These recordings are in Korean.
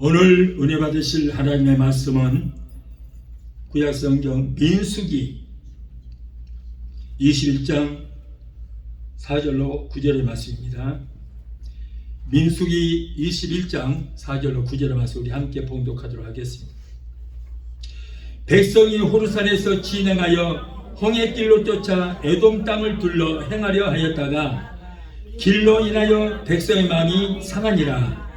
오늘 은혜 받으실 하나님의 말씀은 구약성경 민수기 21장 4절로 9절의 말씀입니다. 민수기 21장 4절로 9절의 말씀 우리 함께 봉독하도록 하겠습니다. 백성이 호르산에서 진행하여 홍해길로 쫓아 에돔 땅을 둘러 행하려 하였다가 길로 인하여 백성의 마음이 상하니라.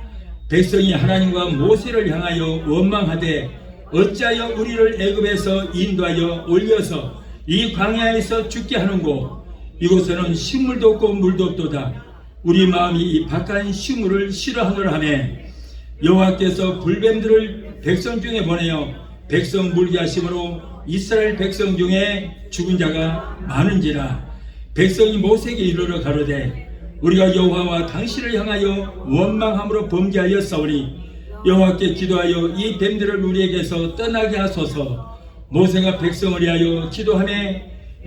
백성이 하나님과 모세를 향하여 원망하되 어찌하여 우리를 애굽에서 인도하여 올려서 이 광야에서 죽게 하는고 이곳에는 식물도 없고 물도 없도다. 우리 마음이 이 박한 식물을 싫어하노라 하며 여호와께서 불뱀들을 백성 중에 보내어 백성 물게 하심으로 이스라엘 백성 중에 죽은 자가 많은지라. 백성이 모세에게 이르러 가로되 우리가 여호와와 당신을 향하여 원망함으로 범죄하였사오니 여호와께 기도하여 이 뱀들을 우리에게서 떠나게 하소서. 모세가 백성을 위하여 기도하며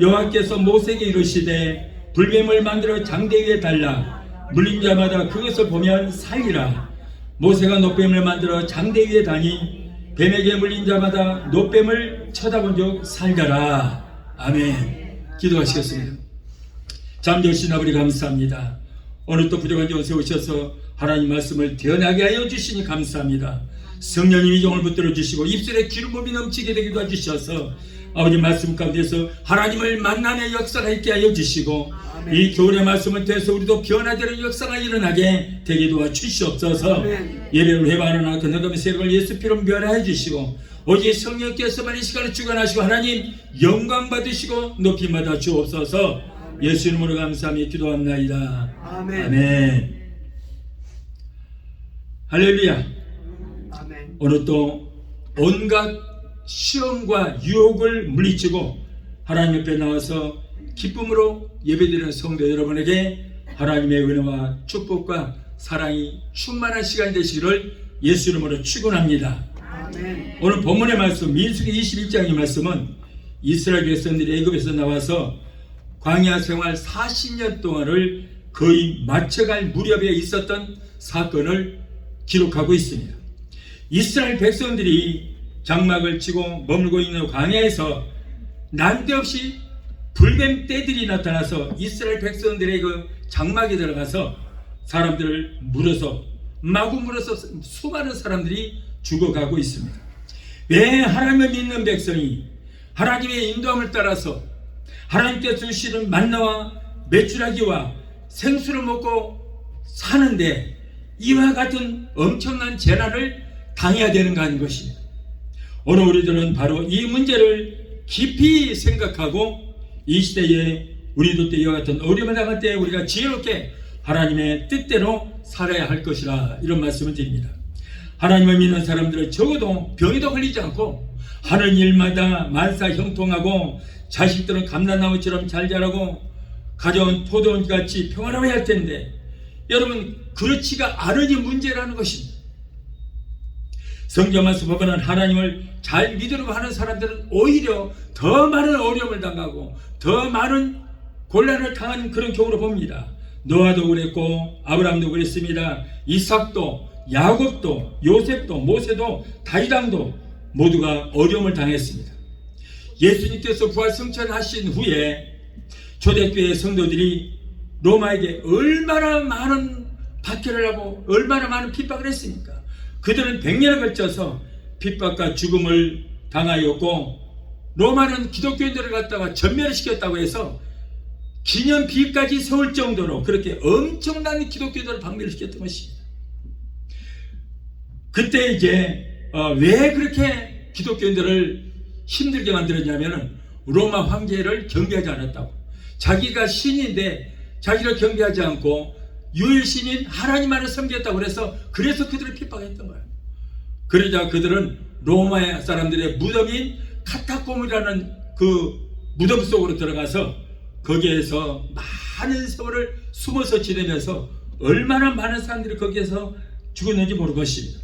여호와께서 모세에게 이르시되 불뱀을 만들어 장대 위에 달라 물린 자마다 그것을 보면 살리라. 모세가 노뱀을 만들어 장대 위에 다니 뱀에게 물린 자마다 노뱀을 쳐다본 적 살더라. 아멘. 기도하시겠습니다. 잠자신 아버지 감사합니다. 오늘 또 부족한 점 세우셔서 하나님 말씀을 대언하게 하여 주시니 감사합니다. 성령님이 종을 붙들어 주시고 입술에 기름 부음이 넘치게 되게 도와주셔서 아버지 말씀 가운데서 하나님을 만남의 역사가 있게 하여 주시고 아멘. 이 교훈의 말씀을 통해서 우리도 변화되는 역사가 일어나게 되게 도와주시옵소서. 예배를 회방하나 건너가며 세력을 예수 피로 멸하여 주시고 오직 성령께서만 이 시간을 주관하시고 하나님 영광 받으시고 높임 받아 주옵소서. 예수 이름으로 감사하며 기도합나이다. 아멘. 아멘. 할렐루야. 아멘. 오늘 또 온갖 시험과 유혹을 물리치고 하나님 옆에 나와서 기쁨으로 예배드리는 성도 여러분에게 하나님의 은혜와 축복과 사랑이 충만한 시간이 되시기를 예수 이름으로 축원합니다. 아멘. 오늘 본문의 말씀 민수기 21장의 말씀은 이스라엘 백성들이 애굽에서 나와서 광야 생활 40년 동안을 거의 마쳐갈 무렵에 있었던 사건을 기록하고 있습니다. 이스라엘 백성들이 장막을 치고 머물고 있는 광야에서 난데없이 불뱀 떼들이 나타나서 이스라엘 백성들의 그 장막에 들어가서 사람들을 물어서 마구 물어서 수많은 사람들이 죽어가고 있습니다. 왜 하나님을 믿는 백성이 하나님의 인도함을 따라서 하나님께 주시는 만나와 메추라기와 생수를 먹고 사는데 이와 같은 엄청난 재난을 당해야 되는가 하는 것입니다. 오늘 우리들은 바로 이 문제를 깊이 생각하고 이 시대에 우리도 또 이와 같은 어려움을 당할 때 우리가 지혜롭게 하나님의 뜻대로 살아야 할 것이라 이런 말씀을 드립니다. 하나님을 믿는 사람들은 적어도 병에도 걸리지 않고 하는 일마다 만사 형통하고 자식들은 감람나무처럼 잘 자라고 가정은 포도원같이 평안하여야 할 텐데 여러분 그렇지가 않으니 문제라는 것입니다. 성경 말씀 보면 하나님을 잘 믿으려고 하는 사람들은 오히려 더 많은 어려움을 당하고 더 많은 곤란을 당한 그런 경우로 봅니다. 노아도 그랬고 아브라함도 그랬습니다. 이삭도 야곱도 요셉도 모세도 다윗왕도 모두가 어려움을 당했습니다. 예수님께서 부활승천하신 후에 초대교회 성도들이 로마에게 얼마나 많은 박해를 하고 얼마나 많은 핍박을 했습니까? 그들은 100년에 걸쳐서 핍박과 죽음을 당하였고 로마는 기독교인들을 갖다가 전멸을 시켰다고 해서 기념비까지 세울 정도로 그렇게 엄청난 기독교인들을 박멸시켰던 것입니다. 그때 이제 왜 그렇게 기독교인들을 힘들게 만들었냐면은 로마 황제를 경배하지 않았다고. 자기가 신인데 자기를 경배하지 않고 유일신인 하나님만을 섬겼다고 그래서 그들을 핍박했던 거예요. 그러자 그들은 로마 사람들의 무덤인 카타콤이라는 그 무덤 속으로 들어가서 거기에서 많은 세월을 숨어서 지내면서 얼마나 많은 사람들이 거기에서 죽었는지 모를 것입니다.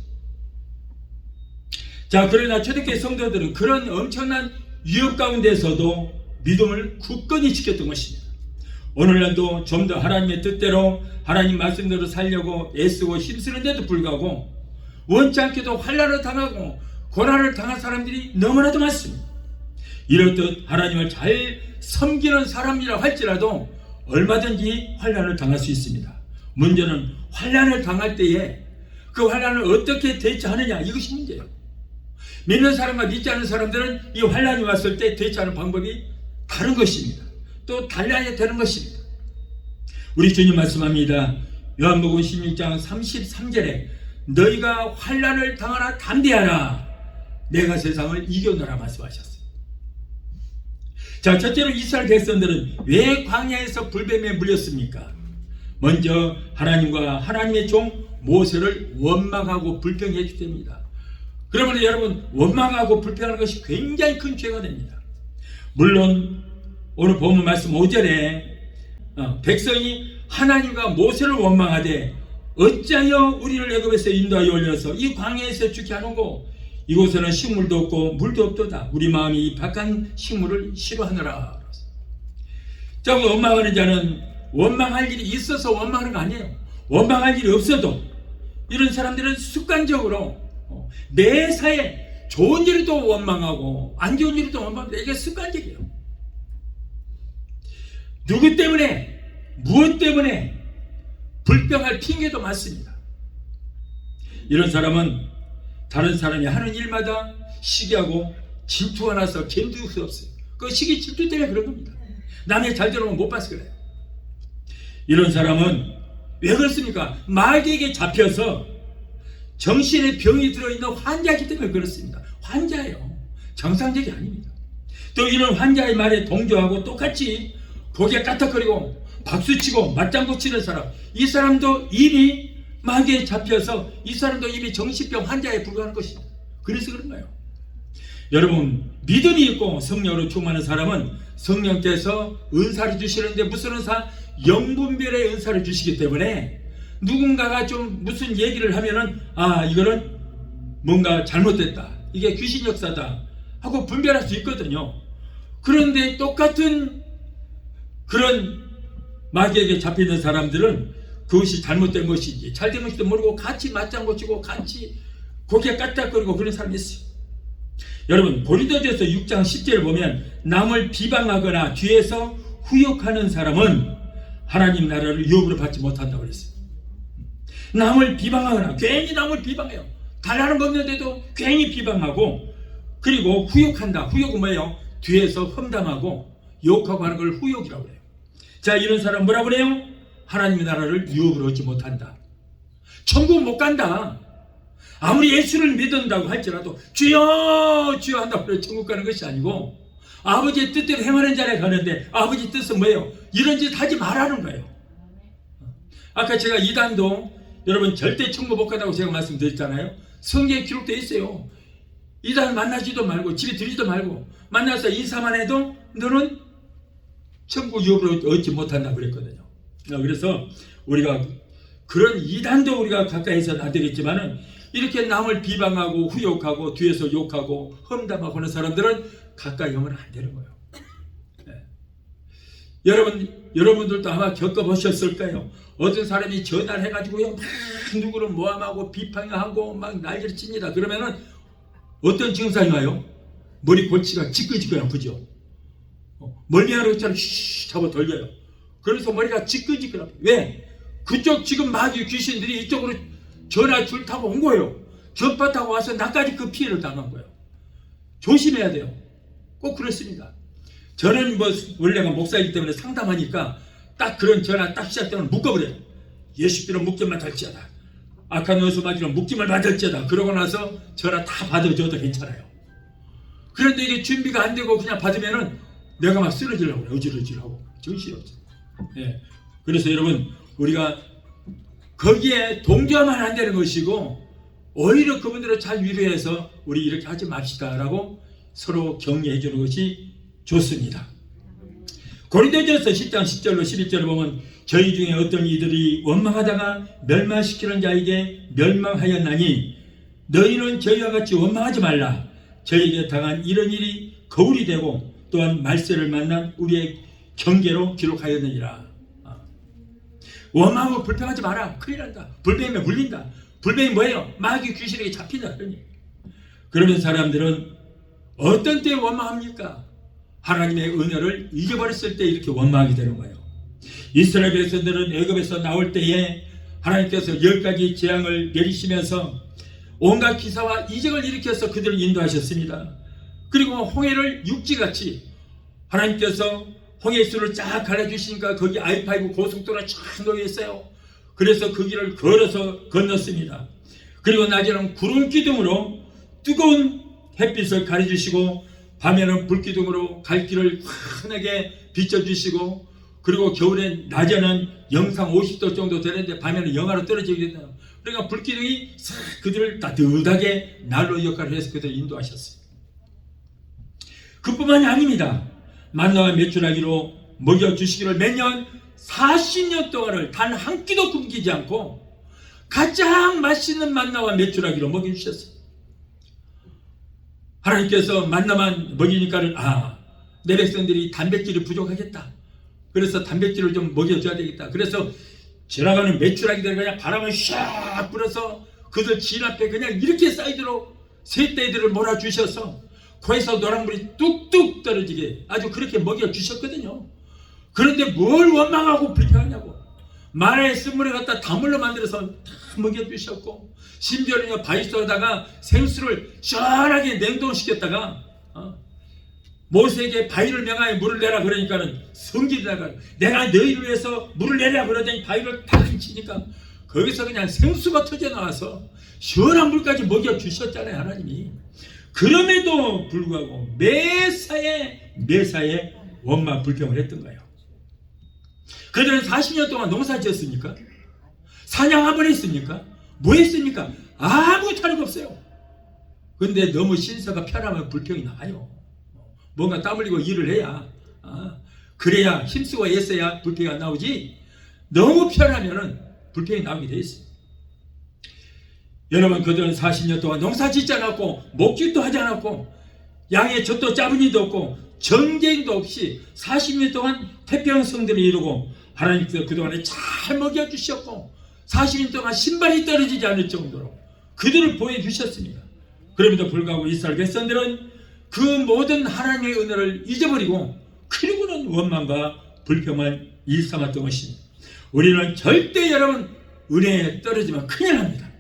자, 그러나 초대교회 성도들은 그런 엄청난 위협 가운데서도 믿음을 굳건히 지켰던 것입니다. 오늘날도 좀 더 하나님의 뜻대로 하나님 말씀대로 살려고 애쓰고 힘쓰는데도 불구하고 원치 않게도 환난을 당하고 고난을 당한 사람들이 너무나도 많습니다. 이렇듯 하나님을 잘 섬기는 사람이라 할지라도 얼마든지 환난을 당할 수 있습니다. 문제는 환난을 당할 때에 그 환난을 어떻게 대처하느냐, 이것이 문제예요. 믿는 사람과 믿지 않는 사람들은 이 환난이 왔을 때 대처하는 방법이 다른 것입니다. 또 달라야 되는 것입니다. 우리 주님 말씀합니다. 요한복음 16장 33절에 너희가 환난을 당하나 담대하라, 내가 세상을 이겨노라 말씀하셨어요. 자, 첫째로 이스라엘 백성들은 왜 광야에서 불뱀에 물렸습니까? 먼저 하나님과 하나님의 종 모세를 원망하고 불평했기 때문입니다. 그러면 여러분, 원망하고 불평하는 것이 굉장히 큰 죄가 됩니다. 물론 오늘 본문 말씀 5절에 백성이 하나님과 모세를 원망하되 어찌하여 우리를 애굽에서 인도하여 올려서 이 광야에서 죽게 하는고, 이곳에는 식물도 없고 물도 없도다. 우리 마음이 이 박한 식물을 싫어하느라. 자, 원망하는 자는 원망할 일이 있어서 원망하는 거 아니에요. 원망할 일이 없어도 이런 사람들은 습관적으로 매사에 좋은 일도 원망하고 안 좋은 일도 원망합니다. 이게 습관적이에요. 누구 때문에, 무엇 때문에 불평할 핑계도 많습니다. 이런 사람은 다른 사람이 하는 일마다 시기하고 질투가 나서 견딜 수 없어요. 그 시기 질투 때문에 그런 겁니다. 남의 잘 되는 건 못 봐서 그래요. 이런 사람은 왜 그렇습니까? 마귀에게 잡혀서 정신에 병이 들어있는 환자이기 때문에 그렇습니다. 환자예요. 정상적이 아닙니다. 또 이런 환자의 말에 동조하고 똑같이 고개 까딱거리고 박수치고 맞장구 치는 사람, 이 사람도 이미 마귀에 잡혀서 이 사람도 이미 정신병 환자에 불과한 것입니다. 그래서 그런 거예요. 여러분, 믿음이 있고 성령으로 충만한 사람은 성령께서 은사를 주시는데, 무슨 은사? 영분별의 은사를 주시기 때문에 누군가가 좀 무슨 얘기를 하면은 이거는 뭔가 잘못됐다, 이게 귀신 역사다 하고 분별할 수 있거든요. 그런데 똑같은 그런 마귀에게 잡히는 사람들은 그것이 잘못된 것인지 잘된 것인지도 모르고 같이 맞장구 치고 같이 고개 까딱거리고 그런 사람이 있어요. 여러분, 고린도전서 6장 10절을 보면 남을 비방하거나 뒤에서 후욕하는 사람은 하나님 나라를 유업으로 받지 못한다고 그랬어요. 남을 비방하거나, 괜히 남을 비방해요. 달라는 거 없는데도 괜히 비방하고, 그리고 후욕한다. 후욕은 뭐예요? 뒤에서 험담하고 욕하고 하는 걸 후욕이라고 그래요. 자, 이런 사람 뭐라고 그래요? 하나님의 나라를 유업으로 얻지 못한다. 천국 못 간다. 아무리 예수를 믿는다고 할지라도 주여 주여 한다고 해서 천국 가는 것이 아니고, 아버지의 뜻대로 행하는 자에 가는데, 아버지 뜻은 뭐예요? 이런 짓 하지 말라는 거예요. 아까 제가 이단도 여러분 절대 천국 못 간다고 제가 말씀드렸잖아요. 성경에 기록되어 있어요. 이단 만나지도 말고 집에 들이지도 말고, 만나서 인사만 해도 너는 천국 유업을 얻지 못한다고 그랬거든요. 그래서 우리가 그런 이단도 우리가 가까이 해서는 안 되겠지만은, 이렇게 남을 비방하고 후욕하고 뒤에서 욕하고 험담하고 하는 사람들은 가까이 하면 안 되는 거예요. 네. 여러분들도 아마 겪어보셨을 거예요. 어떤 사람이 전화를 해가지고요, 막 누구를 모함하고 비판하고 막 난리를 칩니다. 그러면은 어떤 증상이 와요? 머리 골치가 지끈지끈 아프죠. 멀미하는 것처럼 휘 하고 돌려요. 그래서 머리가 지끈지끈 아파요. 왜? 그쪽 지금 마귀 귀신들이 이쪽으로 전화 줄 타고 온 거예요. 전파 타고 와서 나까지 그 피해를 당한 거예요. 조심해야 돼요. 꼭 그렇습니다. 저는 원래가 목사이기 때문에 상담하니까 딱 그런 전화 딱 시작되면 묶어버려요. 예수께는 묶임만 달지어다. 악한 원수 맞으면 묶임을 받을지어다. 그러고 나서 전화 다 받아줘도 괜찮아요. 그런데 이게 준비가 안 되고 그냥 받으면은 내가 막 쓰러지려고 그래요. 어지러지라고. 정신이 없어요. 예. 그래서 여러분, 우리가 거기에 동조하면 안 되는 것이고, 오히려 그분들을 잘 위로해서 우리 이렇게 하지 맙시다라고 서로 격려해 주는 것이 좋습니다. 고린도전서 10장 10절로 11절을 보면, 저희 중에 어떤 이들이 원망하다가 멸망시키는 자에게 멸망하였나니 너희는 저희와 같이 원망하지 말라. 저희에게 당한 이런 일이 거울이 되고 또한 말세를 만난 우리의 경계로 기록하였느니라. 원망하고 불평하지 마라. 큰일 난다. 불뱀에 물린다. 불명이 뭐예요? 마귀 귀신에게 잡힌다. 그러면 사람들은 어떤 때에 원망합니까? 하나님의 은혜를 잊어버렸을 때 이렇게 원망하게 되는 거예요. 이스라엘 백성들은 애굽에서 나올 때에 하나님께서 10가지 재앙을 내리시면서 온갖 기사와 이적을 일으켜서 그들을 인도하셨습니다. 그리고 홍해를 육지같이 하나님께서 홍해수를 쫙 갈라주시니까 거기 I5 고속도로가 쫙 놓여 있어요. 그래서 그 길을 걸어서 건넜습니다. 그리고 낮에는 구름 기둥으로 뜨거운 햇빛을 가려주시고 밤에는 불기둥으로 갈 길을 환하게 비춰주시고 그리고 겨울엔 낮에는 영상 50도 정도 되는데 밤에는 영하로 떨어지게 된다. 그러니까 불기둥이 싹 그들을 따뜻하게 난로 역할을 해서 그들을 인도하셨어요. 그뿐만이 아닙니다. 만나와 메추라기로 먹여주시기를 매년 40년 동안을 단 한 끼도 굶기지 않고 가장 맛있는 만나와 메추라기로 먹여주셨어요. 하나님께서 만나만 먹이니까는 내 백성들이 단백질이 부족하겠다. 그래서 단백질을 좀 먹여줘야 되겠다. 그래서 지나가는 메추라기들 그냥 바람을 샥 불어서 그들 진 앞에 그냥 이렇게 사이드로 새떼들을 몰아주셔서 코에서 노란물이 뚝뚝 떨어지게 아주 그렇게 먹여주셨거든요. 그런데 뭘 원망하고 불평하냐고. 만화의 쓴물에 갖다 다물로 만들어서 다 먹여주셨고 심지어는 바위 속에다가 생수를 시원하게 냉동시켰다가 모세에게 바위를 명하여 물을 내라 그러니까는 성질이다가 내가 너희를 위해서 물을 내라 그러더니 바위를 탁 치니까 거기서 그냥 생수가 터져 나와서 시원한 물까지 먹여주셨잖아요. 하나님이. 그럼에도 불구하고 매사에 원망 불평을 했던 거예요. 그들은 40년 동안 농사 지었습니까? 사냥 한번 했습니까? 뭐 했습니까? 아무 다른 거 없어요. 근데 너무 신사가 편하면 불평이 나요. 뭔가 땀 흘리고 일을 해야 그래야 힘쓰고 애써야 불평이 안 나오지 너무 편하면 불평이 나오게 돼 있어요. 여러분 그들은 40년 동안 농사 짓지 않았고 목짓도 하지 않았고 양의 젖도 짜은 이도 없고 전쟁도 없이 40년 동안 태평 성들을 이루고 하나님께서 그동안에 잘 먹여주셨고 40년 동안 신발이 떨어지지 않을 정도로 그들을 보여주셨습니다. 그럼에도 불구하고 이스라엘 백성들은 그 모든 하나님의 은혜를 잊어버리고 그리고는 원망과 불평만 일삼았던 것입니다. 우리는 절대 여러분 은혜에 떨어지면 큰일 납니다.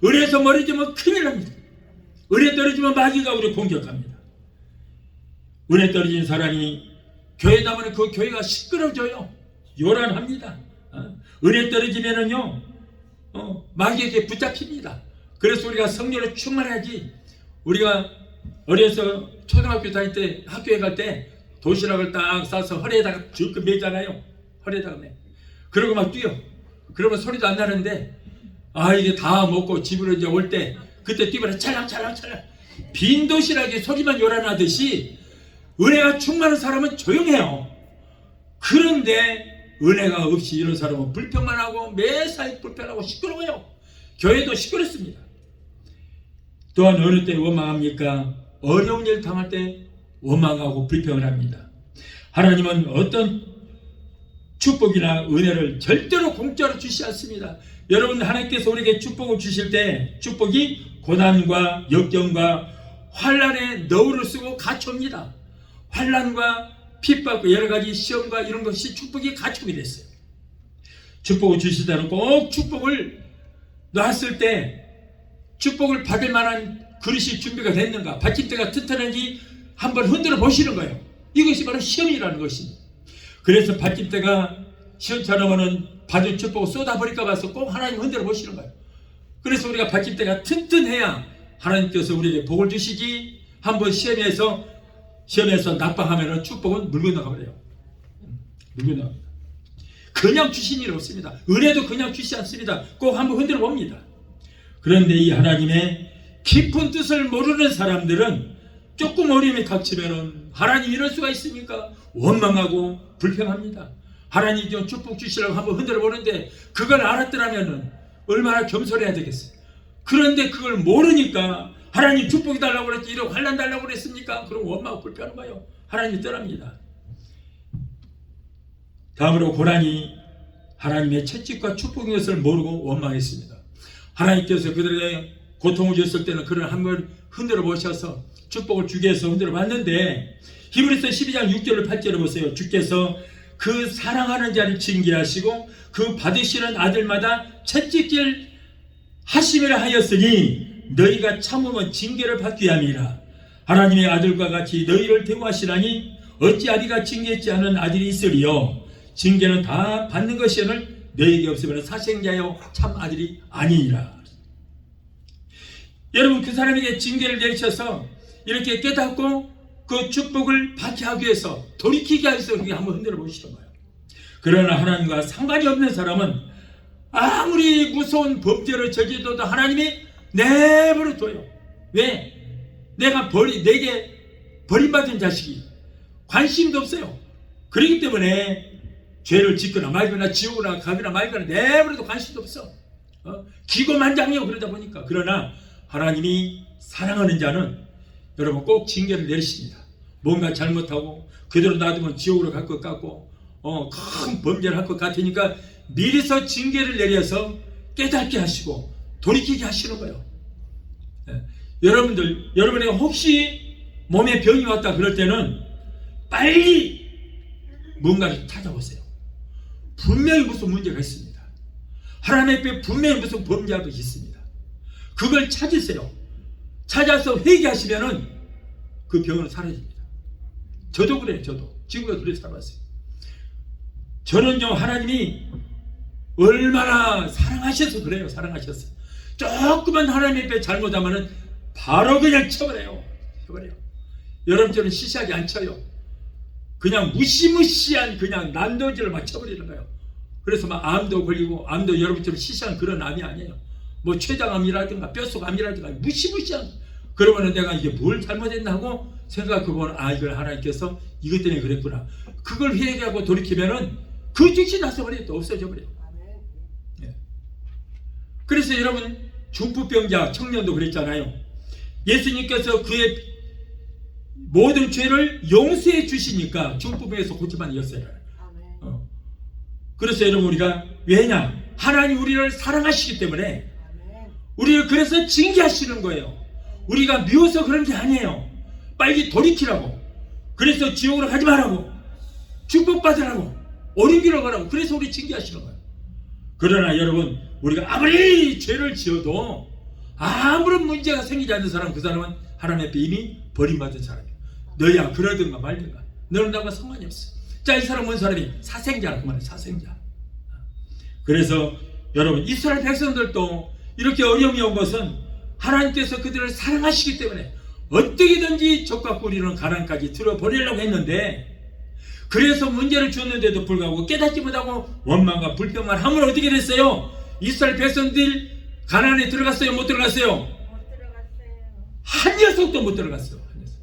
은혜에서 멀어지면 큰일 납니다. 은혜 떨어지면 마귀가 우리를 공격합니다. 은혜 떨어진 사람이 교회 나오면 그 교회가 시끄러져요. 요란합니다. 은혜 떨어지면은요 마귀에게 붙잡힙니다. 그래서 우리가 성령을 충만해야지. 우리가 어려서 초등학교 다닐 때 학교에 갈 때 도시락을 딱 싸서 허리에다가 쭉 매잖아요. 허리에다가 매. 그러고 막 뛰어. 그러면 소리도 안 나는데 이게 다 먹고 집으로 이제 올 때 그때 뛰면 찰랑찰랑 빈 도시락에 소리만 요란하듯이 은혜가 충만한 사람은 조용해요. 그런데 은혜가 없이 이런 사람은 불평만 하고 매사에 불평하고 시끄러워요. 교회도 시끄럽습니다. 또한 어느 때 원망합니까? 어려운 일 당할 때 원망하고 불평을 합니다. 하나님은 어떤 축복이나 은혜를 절대로 공짜로 주시지 않습니다. 여러분 하나님께서 우리에게 축복을 주실 때 축복이 고난과 역경과 환난의 너울을 쓰고 갖춰옵니다. 환난과 핍박과 여러가지 시험과 이런 것이 축복이 갖추게 됐어요. 축복을 주시다는 꼭 축복을 놨을 때 축복을 받을 만한 그릇이 준비가 됐는가, 받침대가 튼튼한지 한번 흔들어 보시는 거예요. 이것이 바로 시험이라는 것입니다. 그래서 받침대가 시험처럼은 받은 축복을 쏟아버릴까 봐서 꼭 하나님 흔들어 보시는 거예요. 그래서 우리가 받침대가 튼튼해야 하나님께서 우리에게 복을 주시지, 한번 시험에서 낙방하면 축복은 물 건너가 버려요. 물 건너갑니다. 그냥 주신 일 없습니다. 은혜도 그냥 주시지 않습니다. 꼭 한번 흔들어 봅니다. 그런데 이 하나님의 깊은 뜻을 모르는 사람들은 조금 어려움이 닥치면 하나님 이럴 수가 있습니까? 원망하고 불평합니다. 하나님 좀 축복 주시라고 한번 흔들어 보는데 그걸 알았더라면 얼마나 겸손해야 되겠어요. 그런데 그걸 모르니까 하나님 축복이 달라고 그랬지, 이런 환난 달라고 그랬습니까? 그럼 원망하고 불평하는 거예요. 하나님이 떠납니다. 다음으로 고난이 하나님의 채찍과 축복인 것을 모르고 원망했습니다. 하나님께서 그들에게 고통을 줬을 때는 그를 한번 흔들어 보셔서 축복을 주기 위해서 흔들어 봤는데, 히브리서 12장 6절을 8절을 보세요. 주께서 그 사랑하는 자를 징계하시고 그 받으시는 아들마다 채찍질 하심이라 하였으니 너희가 참으면 징계를 받기 함이라. 하나님의 아들과 같이 너희를 대우하시라니 어찌 아비가 징계했지 않은 아들이 있으리요. 징계는 다 받는 것이오늘 너희에게 없으면 사생자여 참 아들이 아니니라. 여러분, 그 사람에게 징계를 내리셔서 이렇게 깨닫고 그 축복을 받게 하기 위해서, 돌이키게 하기 위해서 그렇게 한번 흔들어 보시는 거예요. 그러나 하나님과 상관이 없는 사람은 아무리 무서운 범죄를 저질러도 하나님이 내버려 둬요. 왜? 내게 버림받은 자식이 관심도 없어요. 그렇기 때문에 죄를 짓거나 말거나 지옥으로 가거나 말거나 내버려도 관심도 없어. 기고만장해요. 그러다 보니까. 그러나 하나님이 사랑하는 자는 여러분 꼭 징계를 내리십니다. 뭔가 잘못하고 그대로 놔두면 지옥으로 갈 것 같고 큰 범죄를 할 것 같으니까 미리서 징계를 내려서 깨닫게 하시고 돌이키게 하시는 거예요. 여러분에게 혹시 몸에 병이 왔다 그럴 때는 빨리 뭔가를 찾아보세요. 분명히 무슨 문제가 있습니다. 하나님 앞에 분명히 무슨 범죄한 것이 있습니다. 그걸 찾으세요. 찾아서 회개하시면은 그 병은 사라집니다. 저도 그래요. 저도 지금도 그렇게 살아왔어요. 저는 좀 하나님이 얼마나 사랑하셔서 그래요. 사랑하셔서 조금만 하나님 앞에 잘못하면은 바로 그냥 쳐버려요. 여러분처럼 시시하게 안 쳐요. 그냥 무시무시한 그냥 난도질을 막 쳐버리는 거예요. 그래서 막 암도 걸리고, 암도 여러분처럼 시시한 그런 암이 아니에요. 뭐 췌장암이라든가 뼛속암이라든가 무시무시한. 그러면은 내가 이게 뭘 잘못했나 하고 생각해보면 이걸 하나님께서 이것 때문에 그랬구나. 그걸 회개하고 돌이키면은 그 즉시 나서버려요. 또 없어져 버려요. 그래서 여러분, 중풍병자 청년도 그랬잖아요. 예수님께서 그의 모든 죄를 용서해 주시니까 중풍병에서 고침만 이었어요. 그래서 여러분, 우리가 왜냐? 하나님 우리를 사랑하시기 때문에 우리를 그래서 징계하시는 거예요. 우리가 미워서 그런 게 아니에요. 빨리 돌이키라고. 그래서 지옥으로 가지 말라고, 축복받으라고, 옳은 길로 가라고. 그래서 우리 징계하시는 거예요. 그러나 여러분, 우리가 아무리 죄를 지어도 아무런 문제가 생기지 않는 사람, 그 사람은 하나님 앞에 이미 버림받은 사람이에요. 너야 그러든가 말든가 너는 나와 상관이 없어. 자, 이 사람은 뭔 사람이? 사생자라. 그 말은 사생자. 그래서 여러분, 이스라엘 백성들도 이렇게 어려움이 온 것은 하나님께서 그들을 사랑하시기 때문에 어떻게든지 적과 꿀이는 가난까지 들어버리려고 했는데, 그래서 문제를 줬는데도 불구하고 깨닫지 못하고 원망과 불평만 하면 어떻게 됐어요? 이스라엘 백성들 가나안에 들어갔어요? 못 들어갔어요? 못 들어갔어요. 한 녀석도 못 들어갔어요. 한 녀석.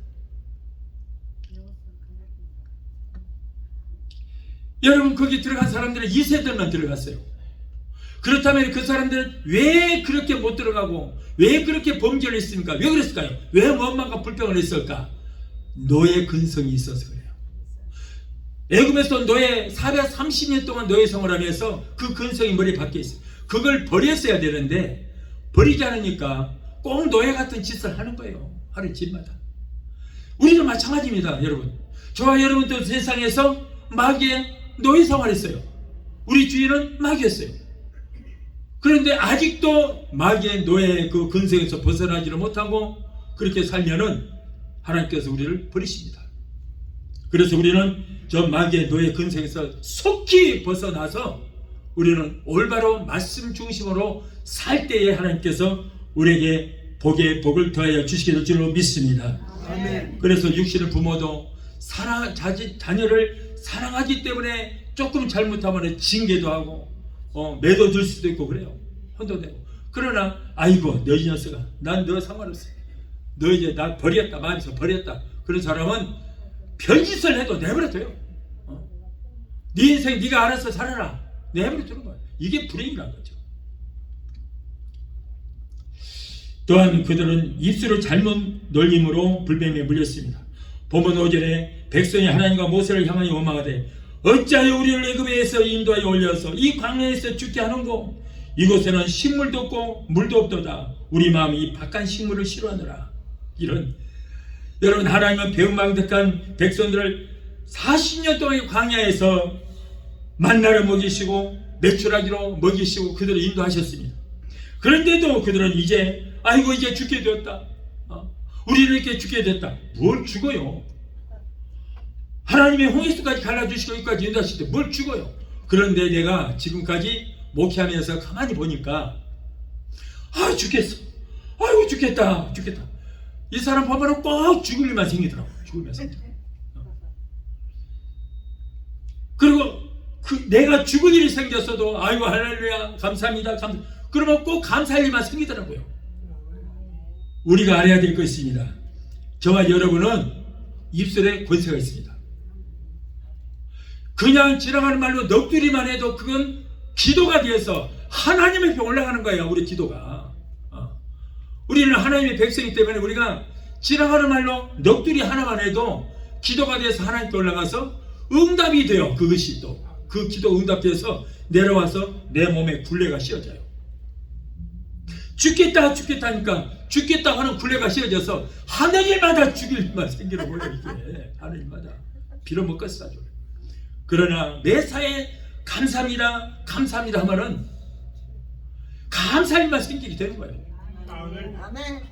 여러분, 거기 들어간 사람들은 2세들만 들어갔어요. 그렇다면 그 사람들은 왜 그렇게 못 들어가고 왜 그렇게 범죄를 했습니까? 왜 그랬을까요? 왜 원망과 불평을 했을까? 노예 근성이 있어서 그래요. 애굽에서 노예 430년 동안 노예 생활하면서 그 근성이 머리에 박혀 있어요. 그걸 버렸어야 되는데 버리지 않으니까 꼭 노예 같은 짓을 하는 거예요. 하루 집마다. 우리도 마찬가지입니다. 여러분, 저와 여러분도 세상에서 마귀의 노예 생활했어요. 우리 주인은 마귀였어요. 그런데 아직도 마귀의 노예의 그 근성에서 벗어나지를 못하고 그렇게 살면은 하나님께서 우리를 버리십니다. 그래서 우리는 저 마귀의 노예 근성에서 속히 벗어나서 우리는 올바로 말씀 중심으로 살 때에 하나님께서 우리에게 복에 복을 더하여 주시게 될 줄로 믿습니다. 아멘. 그래서 육신의 부모도 자녀를 사랑하기 때문에 조금 잘못하면 징계도 하고 매도 들 수도 있고 그래요. 혼도되고. 그러나 아이고 너 이 녀석아, 난 너 상관없어. 너 이제 나 버렸다, 마음에서 버렸다. 그런 사람은 별짓을 해도 내버려둬요. 네 인생 네가 알아서 살아라. 내버려두는 거야. 이게 불행이라는 거죠. 또한 그들은 입술을 잘못 놀림으로 불뱀에 물렸습니다. 본문 5절에 백성이 하나님과 모세를 향하여 원망하되 어찌하여 우리를 애굽에서 인도하여 올려서 이 광야에서 죽게 하는고? 이곳에는 식물도 없고 물도 없도다. 우리 마음이 이 박한 식물을 싫어하느라. 이런 여러분, 하나님은 배은망덕한 백성들을 40년 동안 광야에서 만나를 먹이시고 메추라기로 먹이시고 그들을 인도하셨습니다. 그런데도 그들은 이제 아이고 이제 죽게 되었다. 우리는 이렇게 죽게 됐다. 뭘 죽어요? 하나님의 홍해수까지 갈라주시고 여기까지 인도하실 때 뭘 죽어요? 그런데 내가 지금까지 목회하면서 가만히 보니까 아 죽겠어. 아이고 죽겠다. 이 사람 보면 꼭 죽을 일만 생기더라고. 죽을 일만 생기더라고. 그리고 내가 죽을 일이 생겼어도 아이고 할렐루야 감사합니다. 그러면 꼭 감사할 일만 생기더라고요. 우리가 알아야 될 것입니다. 저와 여러분은 입술에 권세가 있습니다. 그냥 지나가는 말로 넋두리만 해도 그건 기도가 되어서 하나님 앞에 올라가는 거예요. 우리 기도가. 우리는 하나님의 백성이기 때문에 우리가 지나가는 말로 넋두리 하나만 해도 기도가 돼서 하나님께 올라가서 응답이 돼요. 그것이 또 그 기도 응답돼서 내려와서 내 몸에 굴레가 씌워져요. 죽겠다 하니까 죽겠다 하는 굴레가 씌워져서 하늘일마다 죽일 일만 생기는 거예요. 이게 하늘일마다 빌어먹겠어 아주. 그러나 매사에 감사합니다 하면은 감사할 일만 생기게 되는 거예요. 아멘.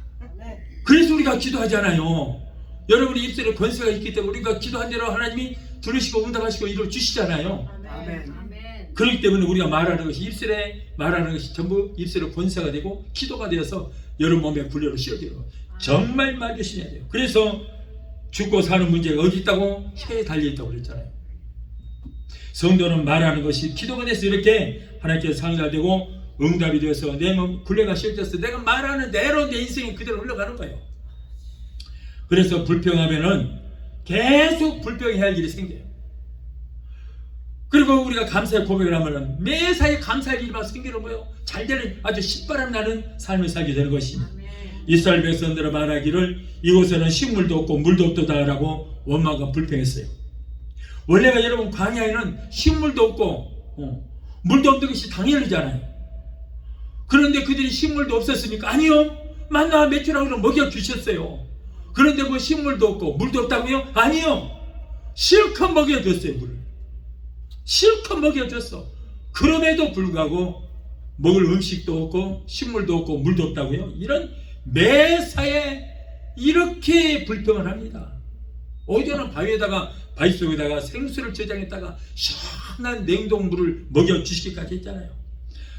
그래서 우리가 기도하잖아요. 여러분의 입술에 권세가 있기 때문에 우리가 기도한 대로 하나님이 들으시고 응답하시고 이루어 주시잖아요. 아멘. 그렇기 때문에 우리가 말하는 것이 입술에 말하는 것이 전부 입술에 권세가 되고 기도가 되어서 여러분 몸에 굴레로 씌워져요. 정말 말 조심해야 돼요. 그래서 죽고 사는 문제가 어디 있다고? 혀에 달려있다고 그랬잖아요. 성도는 말하는 것이 기도가 돼서 이렇게 하나님께서 상의가 되고 응답이 되어서 내 몸 굴레가 씌워져서 내가 말하는 대로 내 인생이 그대로 흘러가는 거예요. 그래서 불평하면은 계속 불평해야 할 일이 생겨요. 그리고 우리가 감사의 고백을 하면은 매사에 감사할 일만 생기는 거예요. 잘되는 아주 신바람 나는 삶을 살게 되는 것입니다. 이스라엘 백성들은 말하기를 이곳에는 식물도 없고 물도 없도다라고 원망과 불평했어요. 원래가 여러분 광야에는 식물도 없고 물도 없는 것이 당연하잖아요. 그런데 그들이 식물도 없었습니까? 아니요. 만나 메추라기로 먹여주셨어요. 그런데 뭐 식물도 없고 물도 없다고요? 아니요. 실컷 먹여줬어요. 물을 실컷 먹여줬어. 그럼에도 불구하고 먹을 음식도 없고 식물도 없고 물도 없다고요? 이런 매사에 이렇게 불평을 합니다. 오히려는 바위 속에다가 생수를 저장했다가 시원한 냉동물을 먹여주시기까지 했잖아요.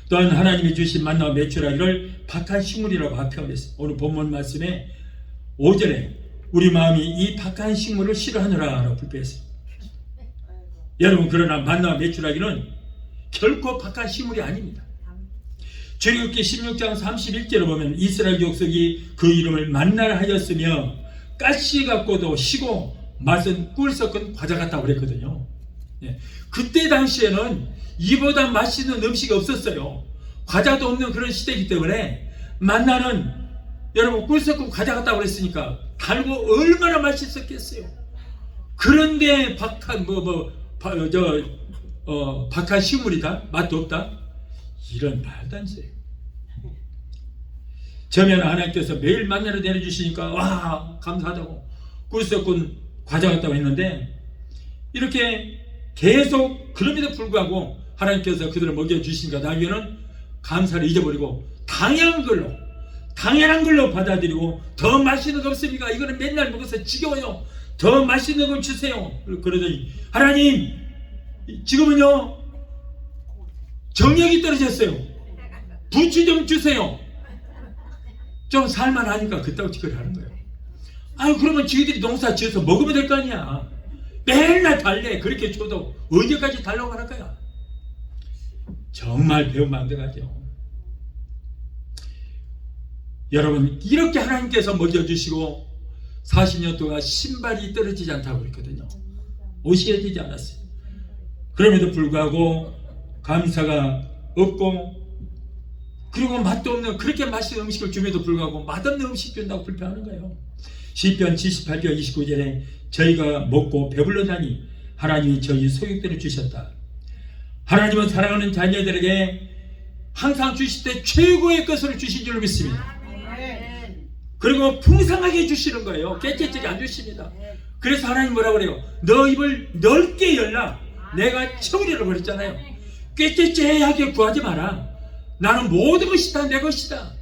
또한 하나님이 주신 만나와 메추라기를 박한 식물이라고 표현했어요. 오늘 본문 말씀에 5절에 우리 마음이 이 박한 식물을 싫어하느라 라고 불평했어요. 여러분, 그러나 만나와 메추라기는 결코 박한 식물이 아닙니다. 출애굽기 16장 31절에 보면 이스라엘 족속이 그 이름을 만나라 하였으며 가시 같고도 시고 맛은 꿀 섞은 과자 같다고 그랬거든요. 그때 당시에는 이보다 맛있는 음식이 없었어요. 과자도 없는 그런 시대이기 때문에 만나는 여러분 꿀 섞은 과자 같다고 그랬으니까 달고 얼마나 맛있었겠어요. 그런데 박한 박한 식물이다? 맛도 없다? 이런 말도 안 돼요. 저면 하나님께서 매일 만나를 내려주시니까 와 감사하다고 꿀 섞은 과자 같다고 했는데 이렇게 계속 그럼에도 불구하고 하나님께서 그들을 먹여주시니까 나중에는 감사를 잊어버리고 당연한 걸로 받아들이고 더 맛있는 거 없습니까? 이거는 맨날 먹어서 지겨워요. 더 맛있는 걸 주세요. 그러더니 하나님 지금은요 정력이 떨어졌어요. 부추 좀 주세요. 좀 살만하니까 그따구 짓거리 하는 거예요. 아유 그러면 지들이 농사 지어서 먹으면 될 거 아니야. 맨날 달래. 그렇게 줘도 언제까지 달라고 할 거야. 정말 배은망덕하죠. 여러분 이렇게 하나님께서 먹여주시고 40년 동안 신발이 떨어지지 않다고 그랬거든요. 옷이 해지지 않았어요. 그럼에도 불구하고 감사가 없고 그리고 맛도 없는 그렇게 맛있는 음식을 줌에도 불구하고 맛없는 음식 준다고 불평하는 거예요. 시편 78편 29절에 저희가 먹고 배불러다니 하나님이 저희 소유대로 주셨다. 하나님은 사랑하는 자녀들에게 항상 주실 때 최고의 것을 주신 줄 믿습니다. 아멘. 그리고 풍성하게 주시는 거예요. 깨끗하게 안 주십니다. 그래서 하나님 뭐라고 그래요? 너 입을 넓게 열라. 내가 채우리라고 그랬잖아요. 깨끗하게 구하지 마라. 나는 모든 것이 다 내 것이다.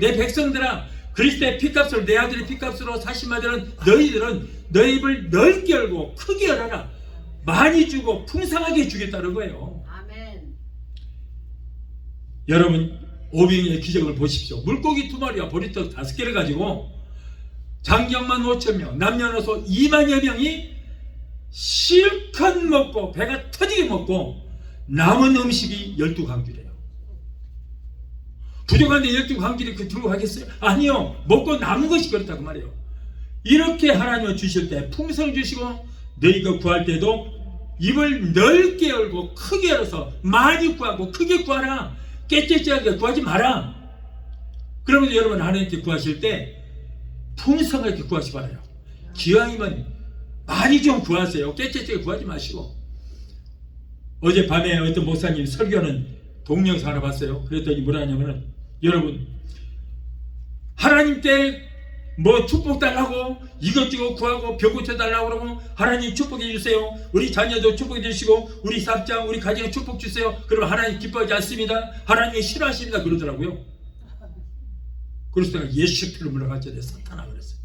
내 백성들아, 그리스도의 피값을, 내 아들의 피값으로 사신 바들은 너희들은 너희 입을 넓게 열고 크게 열어라. 많이 주고 풍성하게 주겠다는 거예요. 아멘. 여러분, 오병이의 기적을 보십시오. 물고기 2마리와 보리떡 5개를 가지고 장정만 5,000명, 남녀노소 2만여 명이 실컷 먹고 배가 터지게 먹고 남은 음식이 12강주래요. 부족한데 12강주리 들고 가겠어요? 아니요. 먹고 남은 것이 그렇다고 말이에요. 이렇게 하나님을 주실 때 풍성 주시고 너희가 구할 때도 입을 넓게 열고 크게 열어서 많이 구하고 크게 구하라. 깨끗하게 구하지 마라. 그러면 여러분 하나님께 구하실 때 풍성하게 구하시 바라요. 기왕이면 많이 좀 구하세요. 깨끗하게 구하지 마시고. 어젯밤에 어떤 목사님 설교하는 동영상 하나 봤어요. 그랬더니 뭐라 하냐면은, 여러분 하나님께 뭐 축복 달라고 이것저것 구하고 병 고쳐달라고 그러고 하나님 축복해 주세요. 우리 자녀도 축복해 주시고 우리 사업장 우리 가정에 축복 주세요. 그러면 하나님 기뻐하지 않습니다. 하나님이 싫어하십니다. 그러더라고요. 그래서 내가 예수 피로 물어갔죠. 사탄아 그랬어요.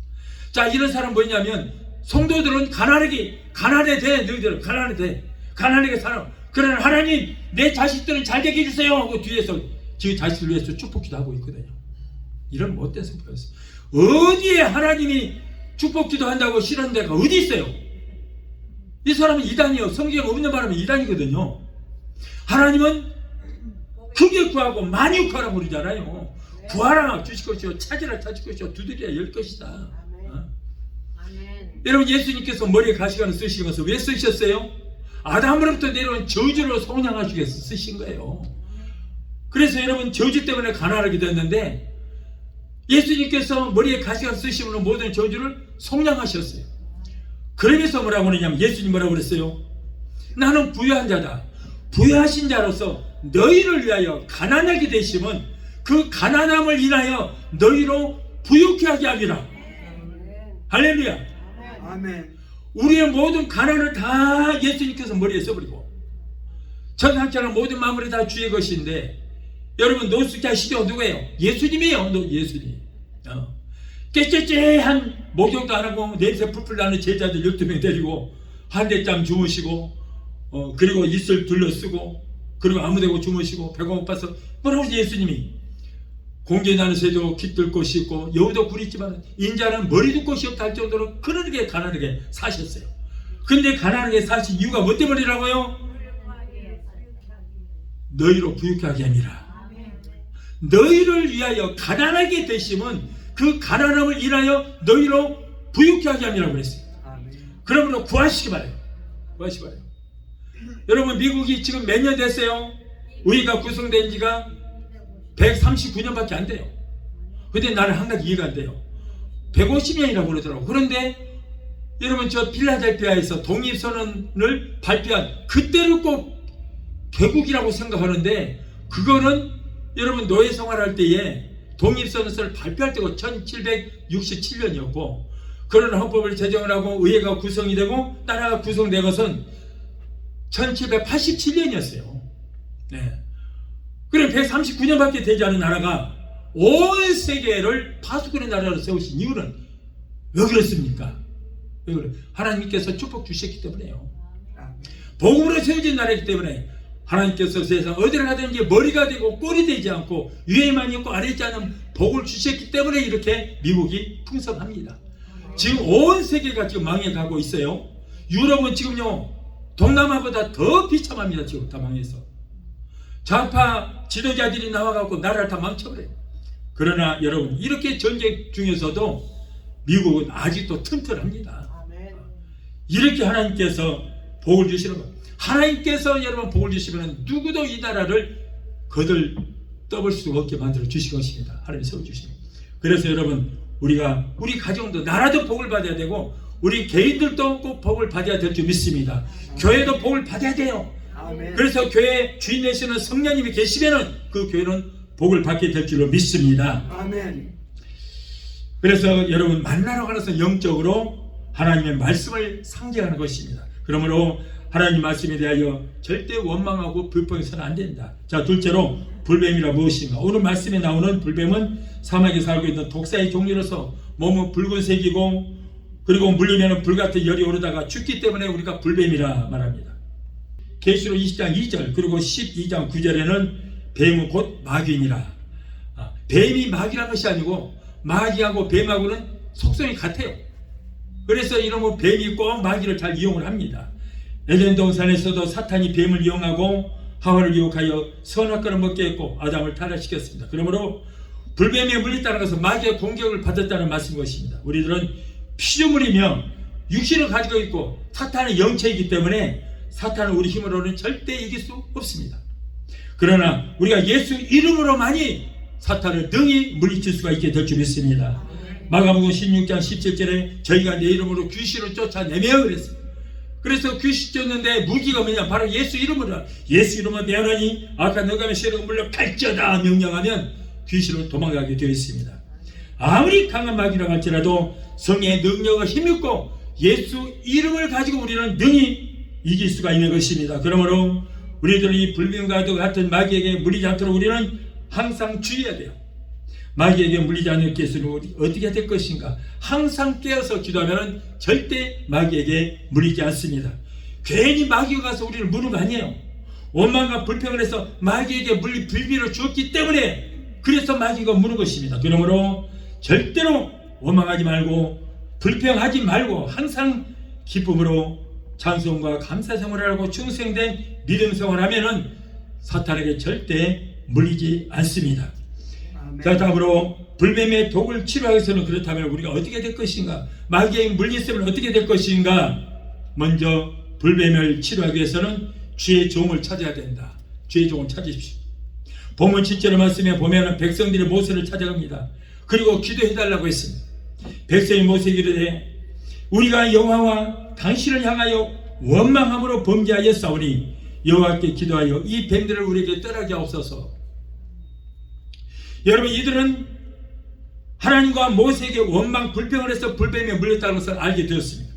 자, 이런 사람 뭐냐면 성도들은 가난하게 돼. 너희들은 가난하게 살아. 그러나 하나님 내 자식들은 잘 되게 해주세요 하고 뒤에서 지 자식을 위해서 축복기도 하고 있거든요. 이런 못된 성도였어요. 어디에 하나님이 축복기도 한다고 싫은 데가 어디 있어요? 이 사람은 이단이요. 성경 없는 바람에 이단이거든요. 하나님은 크게 구하고 많이 구하라고 그러잖아요. 구하라 주실 것이요, 찾으라 찾을 것이요, 두드리라 열 것이다. 아멘. 여러분, 예수님께서 머리에 가시관을 쓰시면서 왜 쓰셨어요? 아담으로부터 내려온 저주로 속량하시기 위해서 쓰신 거예요. 그래서 여러분 저주 때문에 가난하게 됐는데 예수님께서 머리에 가시관 쓰시면 모든 저주를 속량하셨어요. 그러면서 뭐라고 그러냐면 예수님 뭐라고 그랬어요? 나는 부유한 자다. 부유하신 자로서 너희를 위하여 가난하게 되심은 그 가난함을 인하여 너희로 부유케 하게 함이라. 할렐루야. 아멘. 우리의 모든 가난을 다 예수님께서 머리에 써버리고 천상천하 모든 만물이 다 주의 것인데 여러분 노숙자 시대가 누구예요? 예수님이에요. 예수님. 깨끗한 목욕도 안 하고 냄새 풀풀 나는 제자들 12명 데리고 한 대짬 주무시고 그리고 이슬 둘러쓰고 그리고 아무데고 주무시고 배가 고파서 뭐라고 예수님이 공개 나는 새도 깃들 곳이 있고 여우도 굴이 있지만 인자는 머리도 곳이 없다 할 정도로 그렇게 가난하게 사셨어요. 근데 가난하게 사신 이유가 뭐 때문이라고요? 너희로 부유케 하게 함이라. 너희를 위하여 가난하게 되심은 그 가난함을 인하여 너희로 부유케 하게 함이라고 그랬어요. 그러므로 구하시기 바라요. 구하시기 바라요. 여러분 미국이 지금 몇 년 됐어요? 우리가 구성된 지가 139년밖에 안 돼요. 근데 나는 한 가지 이해가 안 돼요. 150년이라고 그러더라고. 그런데 여러분 저 필라델피아에서 독립선언을 발표한 그때를 꼭 개국이라고 생각하는데 그거는 여러분 노예 생활할 때에 독립선언서를 발표할 때가 1767년이었고 그런 헌법을 제정을 하고 의회가 구성이 되고 나라가 구성된 것은 1787년이었어요. 네. 그럼 139년밖에 되지 않은 나라가 온 세계를 파수꾼의 나라로 세우신 이유는 왜 그렇습니까? 왜 그래? 하나님께서 축복 주셨기 때문에요. 복음으로 세워진 나라이기 때문에 하나님께서 세상 어디를 가든지 머리가 되고 꼴이 되지 않고 위에만 있고 아래 있지 않은 복을 주셨기 때문에 이렇게 미국이 풍성합니다. 지금 온 세계가 지금 망해가고 있어요. 유럽은 지금요 동남아보다 더 비참합니다. 지금 다 망해서 좌파 지도자들이 나와갖고 나라를 다 망쳐버려요. 그러나 여러분 이렇게 전쟁 중에서도 미국은 아직도 튼튼합니다. 이렇게 하나님께서 복을 주시는 것. 하나님께서 여러분 복을 주시면 누구도 이 나라를 거들 떠볼 수 없게 만들어 주실 것입니다. 하나님 세워주십니다. 그래서 여러분 우리가 우리 가정도 나라도 복을 받아야 되고 우리 개인들도 꼭 복을 받아야 될 줄 믿습니다. 교회도 복을 받아야 돼요. 아멘. 그래서 교회 주인 되시는 성령님이 계시면은 그 교회는 복을 받게 될 줄로 믿습니다. 아멘. 그래서 여러분 만나러 가서 영적으로 하나님의 말씀을 상징하는 것입니다. 그러므로 하나님 말씀에 대하여 절대 원망하고 불평해서는 안 된다. 자, 둘째로 불뱀이라 무엇인가? 오늘 말씀에 나오는 불뱀은 사막에 살고 있는 독사의 종류로서 몸은 붉은색이고 그리고 물리면 불같은 열이 오르다가 죽기 때문에 우리가 불뱀이라 말합니다. 계시록 20장 2절 그리고 12장 9절에는 뱀은 곧 마귀니라. 뱀이 마귀라는 것이 아니고 마귀하고 뱀하고는 속성이 같아요. 그래서 이런 뱀이 꼭 마귀를 잘 이용을 합니다. 에덴 동산에서도 사탄이 뱀을 이용하고 하와를 유혹하여 선악과를 먹게 했고 아담을 타락시켰습니다. 그러므로 불뱀에 물렸다는 것은 마귀의 공격을 받았다는 말씀인 것입니다. 우리들은 피조물이며 육신을 가지고 있고 사탄은 영체이기 때문에 사탄은 우리 힘으로는 절대 이길 수 없습니다. 그러나 우리가 예수 이름으로만이 사탄을 능히 물리칠 수가 있게 될 줄 믿습니다. 마가복음 16장 17절에 저희가 내 이름으로 귀신을 쫓아내며 그랬습니다. 그래서 귀신 쫓는데 무기가 뭐냐? 바로 예수 이름으로. 예수 이름으로 내어라니 아까 너가 메시아로 물러갈지어다 명령하면 귀신은 도망가게 되어 있습니다. 아무리 강한 마귀라고 할지라도 성령의 능력을 힘입고 예수 이름을 가지고 우리는 능히 이길 수가 있는 것입니다. 그러므로 우리들은 이 불뱀과도 같은 마귀에게 물리지 않도록 우리는 항상 주의해야 돼요. 마귀에게 물리지 않을 위해서는 어떻게 될 것인가? 항상 깨어서 기도하면 절대 마귀에게 물리지 않습니다. 괜히 마귀가 가서 우리를 무는 거 아니에요. 원망과 불평을 해서 마귀에게 물리 불비를 주었기 때문에 그래서 마귀가 무는 것입니다. 그러므로 절대로 원망하지 말고 불평하지 말고 항상 기쁨으로 찬송과 감사 생활을 하고 충성된 믿음 생활을 하면은 사탄에게 절대 물리지 않습니다. 아멘. 자, 다음으로 불뱀의 독을 치료하기 위해서는 그렇다면 우리가 어떻게 될 것인가? 마귀의 물리셈은 어떻게 될 것인가? 먼저 불뱀을 치료하기 위해서는 주의 종을 찾아야 된다. 주의 종을 찾으십시오. 본문 7절의 말씀에 보면은 백성들이 모세를 찾아갑니다. 그리고 기도해달라고 했습니다. 백성이 모세에게 이르되 우리가 여호와와 당신을 향하여 원망함으로 범죄하였사오니 여호와께 기도하여 이 뱀들을 우리에게 떠나게 하옵소서. 여러분, 이들은 하나님과 모세에게 원망 불평을 해서 불뱀에 물렸다는 것을 알게 되었습니다.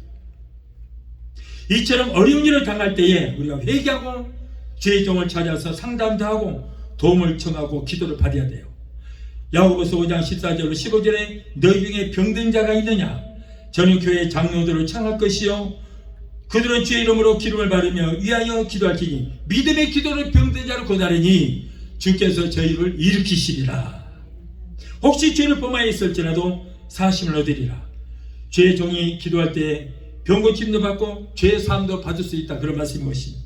이처럼 어려운 일을 당할 때에 우리가 회개하고 주의 종을 찾아서 상담도 하고 도움을 청하고 기도를 받아야 돼요. 야고보서 5장 14절로 15절에 너희 중에 병든 자가 있느냐? 저는 교회 장로들을 청할 것이요 그들은 주의 이름으로 기름을 바르며 위하여 기도할지니 믿음의 기도를 병든 자를 고다르니 주께서 저희를 일으키시리라. 혹시 죄를 범하여 있을지라도 사심을 얻으리라. 죄의 종이 기도할 때 병고침도 받고 죄의 사함도 받을 수 있다. 그런 말씀인 것입니다.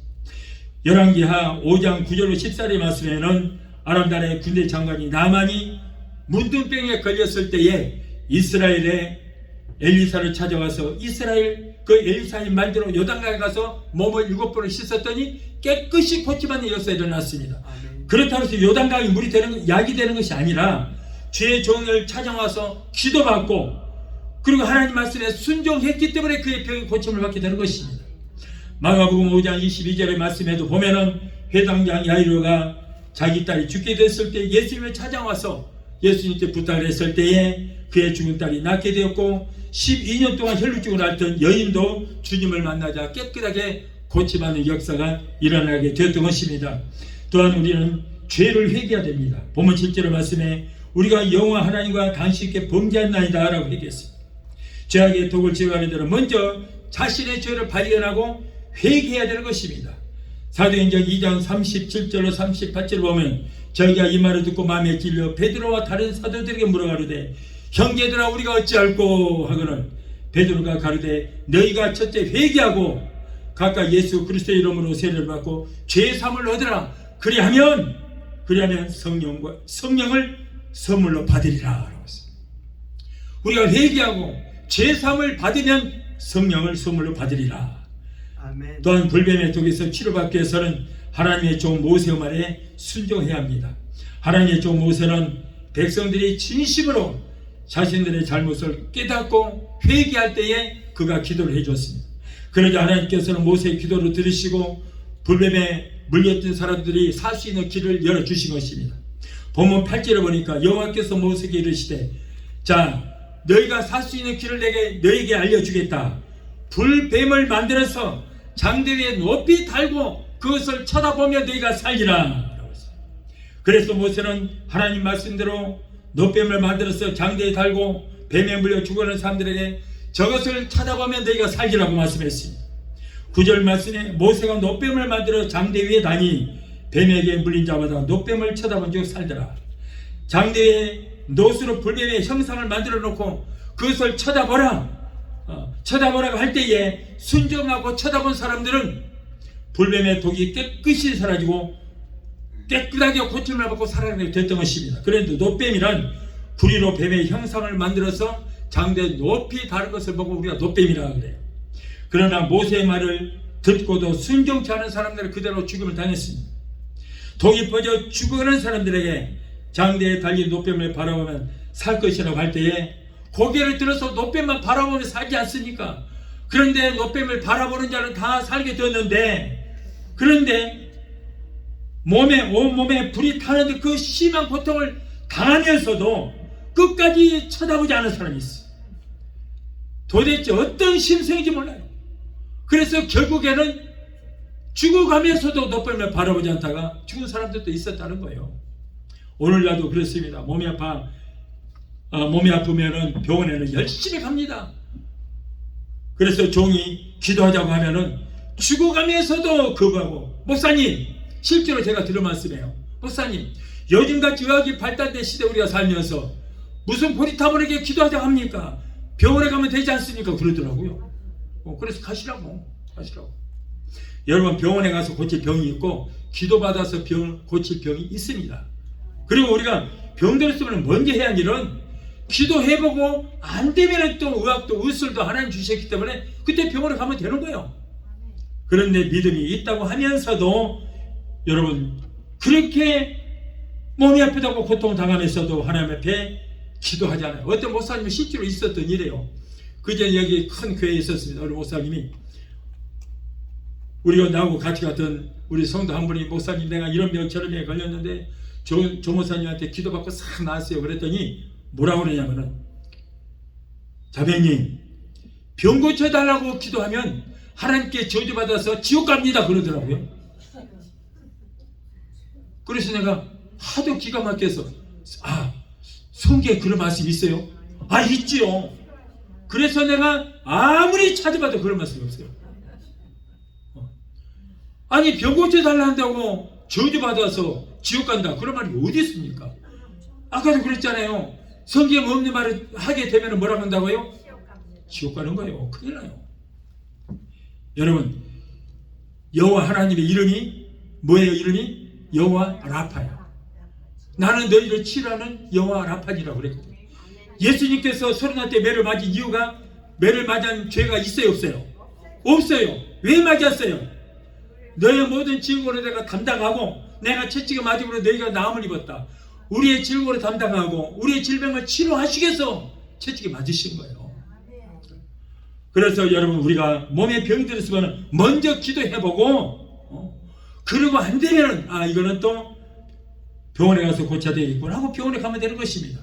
열왕기하 5장 9절로 14절의 말씀에는 아람 나라의 군대 장관이 나만이 문둥병에 걸렸을 때에 이스라엘의 엘리사를 찾아와서 이스라엘 그 엘리사의 말대로 요단강에 가서 몸을 7번을 씻었더니 깨끗이 고침하는 역사가 일어났습니다. 아멘. 그렇다고 해서 요단강이 물이 되는 약이 되는 것이 아니라 주의 종을 찾아와서 기도받고 그리고 하나님 말씀에 순종했기 때문에 그의 병이 고침을 받게 되는 것입니다. 마가복음 5장 22절의 말씀에도 보면은 회당장 야이로가 자기 딸이 죽게 됐을 때 예수님을 찾아와서 예수님께 부탁을 했을 때에 그의 죽은 딸이 낫게 되었고 12년 동안 혈루증을 앓던 여인도 주님을 만나자 깨끗하게 고침하는 역사가 일어나게 되었던 것입니다. 또한 우리는 죄를 회개해야 됩니다. 본문 7절의 말씀에 우리가 여호와 하나님과 당신께 범죄했나이다 라고 얘기했습니다. 죄악의 독을 제거하는 데는 먼저 자신의 죄를 발견하고 회개해야 되는 것입니다. 사도행전 2장 37절로 38절을 보면 저희가 이 말을 듣고 마음에 찔려 베드로와 다른 사도들에게 물어가르되 형제들아 우리가 어찌할꼬 하거늘 베드로가 가르되 너희가 첫째 회개하고 각각 예수 그리스도의 이름으로 세례를 받고 죄 사함을 얻으라. 그리하면 성령을 선물로 받으리라 라고 했습니다. 우리가 회개하고 죄 사함을 받으면 성령을 선물로 받으리라. 아멘. 또한 불뱀의 독에서 치료받기 위해서는 하나님의 종 모세의 말에 순종해야 합니다. 하나님의 종 모세는 백성들이 진심으로 자신들의 잘못을 깨닫고 회개할 때에 그가 기도를 해줬습니다. 그러자 하나님께서는 모세의 기도를 들으시고 불뱀에 물렸던 사람들이 살 수 있는 길을 열어주신 것입니다. 본문 8절에 보니까 여호와께서 모세에게 이르시되 자 너희가 살 수 있는 길을 너에게 알려주겠다. 불뱀을 만들어서 장대 위에 높이 달고 그것을 쳐다보며 너희가 살리라. 그래서 모세는 하나님 말씀대로 노뱀을 만들어서 장대에 달고 뱀에 물려 죽어가는 사람들에게 저것을 쳐다보며 너희가 살리라고 말씀했습니다. 9절 말씀에 모세가 노뱀을 만들어 장대 위에 다니 뱀에게 물린 자마다 노뱀을 쳐다본 즉 살더라. 장대에 노수로 불뱀의 형상을 만들어 놓고 그것을 쳐다보라. 쳐다보라고 할 때에 순종하고 쳐다본 사람들은 불뱀의 독이 깨끗이 사라지고 깨끗하게 고침을 받고 살아나게 됐던 것입니다. 그런데 노뱀이란 구리로 뱀의 형상을 만들어서 장대에 높이 다른 것을 보고 우리가 노뱀이라고 그래요. 그러나 모세의 말을 듣고도 순종치 않은 사람들은 그대로 죽임을 당했습니다. 독이 퍼져 죽어가는 사람들에게 장대에 달린 노뱀을 바라보면 살 것이라고 할 때에 고개를 들어서 노뱀만 바라보면 살지 않습니까? 그런데 노뱀을 바라보는 자는 다 살게 되었는데, 그런데 온몸에 불이 타는데 그 심한 고통을 당하면서도 끝까지 쳐다보지 않은 사람이 있어요. 도대체 어떤 심성인지 몰라요. 그래서 결국에는 죽어가면서도 노뱀을 바라보지 않다가 죽은 사람들도 있었다는 거예요. 오늘날도 그렇습니다. 몸이 아프면은 병원에는 열심히 갑니다. 그래서 종이 기도하자고 하면은 죽어가면서도 거부하고, 목사님, 실제로 제가 들은 말씀이에요. 목사님, 요즘같이 의학이 발달된 시대 우리가 살면서 무슨 고리타분하게 기도하자고 합니까? 병원에 가면 되지 않습니까? 그러더라고요. 그래서 가시라고. 여러분, 병원에 가서 고칠 병이 있고 기도받아서 고칠 병이 있습니다. 그리고 우리가 병 들었으면 먼저 해야 할 일은 기도해보고 안 되면 또 의학도 의술도 하나님 주셨기 때문에 그때 병원에 가면 되는 거예요. 그런데 믿음이 있다고 하면서도 여러분, 그렇게 몸이 아프다고 고통당하면서도 하나님 앞에 기도하잖아요. 어떤 목사님이 실제로 있었던 일이에요. 그전에 여기 큰 교회에 있었습니다. 우리 목사님이, 우리가 나하고 같이 갔던 우리 성도 한 분이, 목사님 내가 이런 병 저런 병에 걸렸는데 조 목사님한테 기도받고 싹 나았어요. 그랬더니 뭐라고 그러냐면은, 자매님, 병 고쳐달라고 기도하면 하나님께 저주받아서 지옥 갑니다 그러더라고요. 그래서 내가 하도 기가 막혀서, 성경에 그런 말씀이 있어요? 있지요. 그래서 내가 아무리 찾아봐도 그런 말씀이 없어요. 아니, 병 고쳐달라 한다고 저주받아서 지옥 간다, 그런 말이 어디 있습니까? 아까도 그랬잖아요. 성경 없는 말을 하게 되면 뭐라고 한다고요? 지옥 가는 거예요. 큰일 나요. 여러분, 여호와 하나님의 이름이 뭐예요? 이름이 여호와 라파예요. 나는 너희를 치료하는 여호와 라파니라고 그랬거든요. 예수님께서 서른날 때 매를 맞은 이유가, 매를 맞은 죄가 있어요, 없어요? 없어요. 왜 맞았어요? 너의 모든 질고를 내가 담당하고 내가 채찍에 맞음으로 너희가 나음을 입었다. 우리의 질고를 담당하고 우리의 질병을 치료하시겠어 채찍에 맞으신 거예요. 그래서 여러분, 우리가 몸에 병이 들었으면 먼저 기도해보고, 그러고 안 되면 이거는 또 병원에 가서 고쳐야 되겠구나 하고 병원에 가면 되는 것입니다.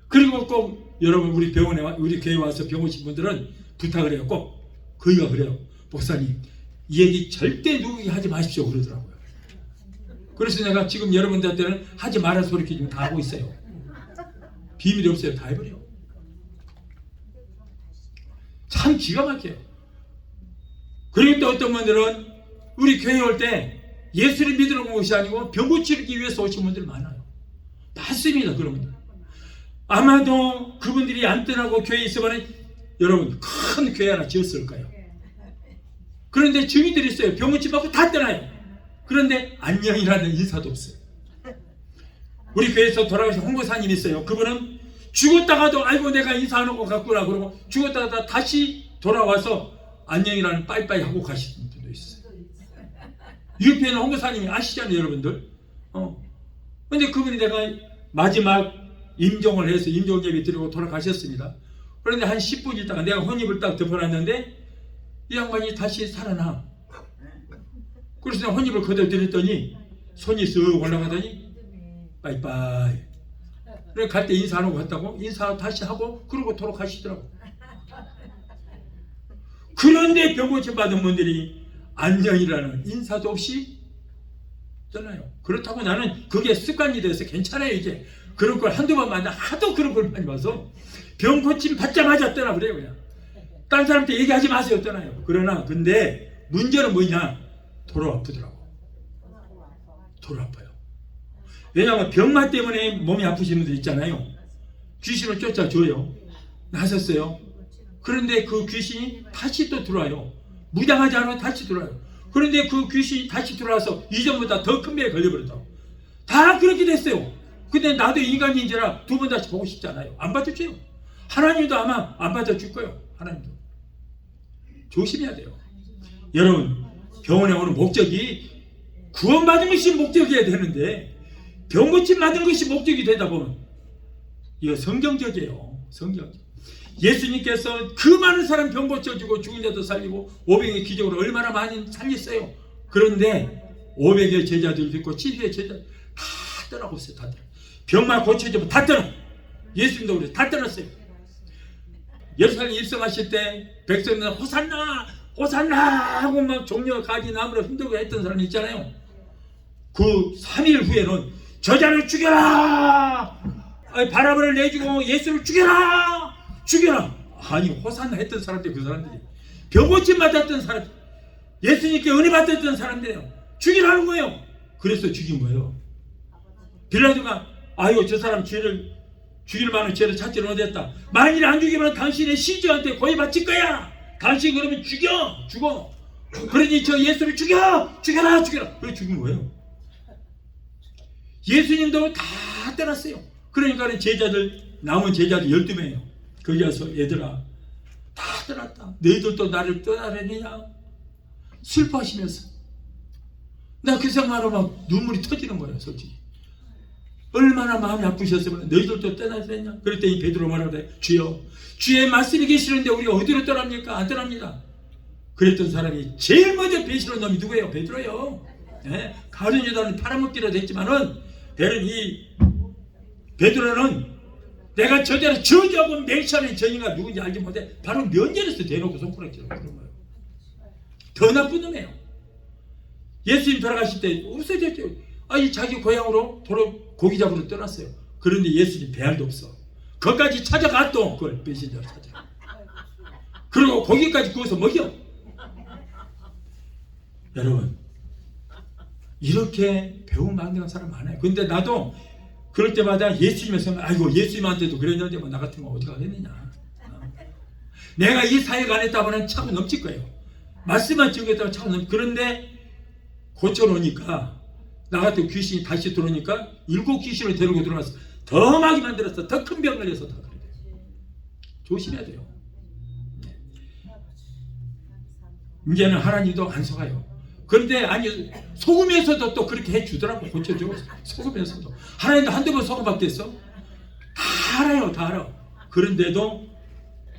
그리고 꼭 여러분, 우리 병원에 우리 교회에 와서 병 오신 분들은 부탁을 해요. 꼭 그이가 그래요. 목사님, 이 얘기 절대 누구에게 하지 마십시오 그러더라고요. 그래서 내가 지금 여러분들한테는 하지 말아 소리 지금 다 하고 있어요. 비밀이 없어요. 다 해버려요. 참 기가 막혀요. 그리고 또 어떤 분들은 우리 교회에 올 때 예수를 믿으러 온 것이 아니고 병 고치기 위해서 오신 분들이 많아요. 맞습니다. 그런 분들. 아마도 그분들이 안 떠나고 교회에 있으면 여러분, 큰 교회 하나 지었을 거예요. 그런데 증인들이 있어요. 병 고치받고 다 떠나요. 그런데 안녕이라는 인사도 없어요. 우리 교회에서 돌아가신 홍보사님이 있어요. 그분은 죽었다가도 아이고 내가 인사하는 것 같구나 그러고 죽었다가 다시 돌아와서 안녕이라는 빠이빠이 하고 가시는 분도 있어요. 옆에는 홍보사님이 아시잖아요, 여러분들. 근데 그분이 내가 마지막 임종을 해서 임종 예배 드리고 돌아가셨습니다. 그런데 한 10분 있다가 내가 혼입을 딱 덮어놨는데 이 양반이 다시 살아나. 그래서 내가 혼입을 걷어들였더니 손이 쓱 올라가더니 빠이빠이. 그래 갈 때 인사 안 하고 갔다고 인사 다시 하고 그러고 돌아가시더라고. 그런데 병고침 받은 분들이 안녕이라는 인사도 없이 떠나요. 그렇다고 나는 그게 습관이 돼서 괜찮아요. 이제 그런 걸 한두 번 만나 하도 그런 걸 많이 봐서 병고침 받자마자 떠나 그래요. 그냥 딴 사람한테 얘기하지 마세요. 떠나요. 그러나 근데 문제는 뭐냐, 도로 아프더라고. 도로 아파요. 왜냐하면 병마 때문에 몸이 아프신 분들 있잖아요. 귀신을 쫓아줘요. 나섰어요. 그런데 그 귀신이 다시 또 들어와요. 무장하지 않으면 다시 들어와요. 그런데 그 귀신이 다시 들어와서 이전보다 더 큰 병에 걸려버렸다고. 다 그렇게 됐어요. 근데 나도 인간인지라 두 번 다시 보고 싶지 않아요. 안 받아줘요. 하나님도 아마 안 받아줄 거예요. 하나님도. 조심해야 돼요. 여러분, 병원에 오는 목적이 구원받은 것이 목적이어야 되는데 병 고침 받은 것이 목적이 되다 보면 이거 성경적이에요. 성경적. 예수님께서 그 많은 사람 병 고쳐주고 죽은 자도 살리고 500의 기적으로 얼마나 많이 살렸어요. 그런데 500의 제자들도 있고 700의 제자들 다 떠나고 있어요. 다 떠나. 병만 고쳐주면 다 떠나. 예수님도 그래 다 떠났어요. 예루살렘 입성하실 때 백성들 호산나 호산나 하고 막 종려 가지 나무로 흔들고 했던 사람 있잖아요. 그 3일 후에는 저자를 죽여라, 바라바를 내주고 예수를 죽여라, 죽여라. 아니 호산나 했던 사람들이 그 사람들이 병고침 맞았던 사람, 예수님께 은혜 받았던 사람들이에요. 죽이라는 거예요. 그래서 죽인 거예요. 빌라도가 아유 저 사람 죄를 죽일 만한 죄를 찾지는 못했다. 만일 안 죽이면 당신의 시저한테 고의 바칠 거야. 당신 그러면 죽어. 그러니 저 예수를 죽여라. 그래 죽인 거예요. 예수님도 다 떠났어요. 그러니까 제자들, 남은 제자들 12명이에요. 거기 가서 얘들아 다 떠났다. 너희들도 나를 떠나려느냐? 슬퍼하시면서 나 그 생각하러 막 눈물이 터지는 거예요. 솔직히 얼마나 마음이 아프셨으면 너희들도 떠나려냐? 그랬더니 베드로 뭐라 그래? 주여 주의 말씀이 계시는데 우리가 어디로 떠납니까? 안 떠납니다. 그랬던 사람이 제일 먼저 배신한 놈이 누구예요? 베드로요. 네? 가룟 유다는 팔아먹기라도 했지만은 베드로는 내가 저자를 저주하고 맹세하는 전인가 누군지 알지 못해 바로 면전에서 대놓고 손가락질을 그런 거예요. 더 나쁜 놈이에요. 예수님 돌아가실 때 없어졌죠. 아니 자기 고향으로 고기 잡으러 떠났어요. 그런데 예수님 배알도 없어. 거기까지 찾아가 또 그걸 배신자로 찾아. 그리고 고기까지 구워서 먹여. 여러분 이렇게 배움 만드는 사람 많아요. 근데 나도 그럴 때마다 예수님의 생각, 아이고 예수님한테도 그랬는데 뭐 나 같은 거 어디 가겠느냐. 내가 이 사역 안 했다고는 차고 넘칠 거예요. 말씀만 지우겠다고 차고 넘칠. 그런데 고쳐놓으니까 나 같은 귀신이 다시 들어오니까 7 귀신을 데리고 들어와서 더 많이 만들었어. 더 큰 병 걸려서 다 그래. 조심해야 돼요. 이제는 하나님도 안 속아요. 그런데 아니 속으면서도 또 그렇게 해주더라고. 고쳐줘. 속으면서도 하나님도 한두 번 속아봤겠어? 다 알아요. 다 알아. 그런데도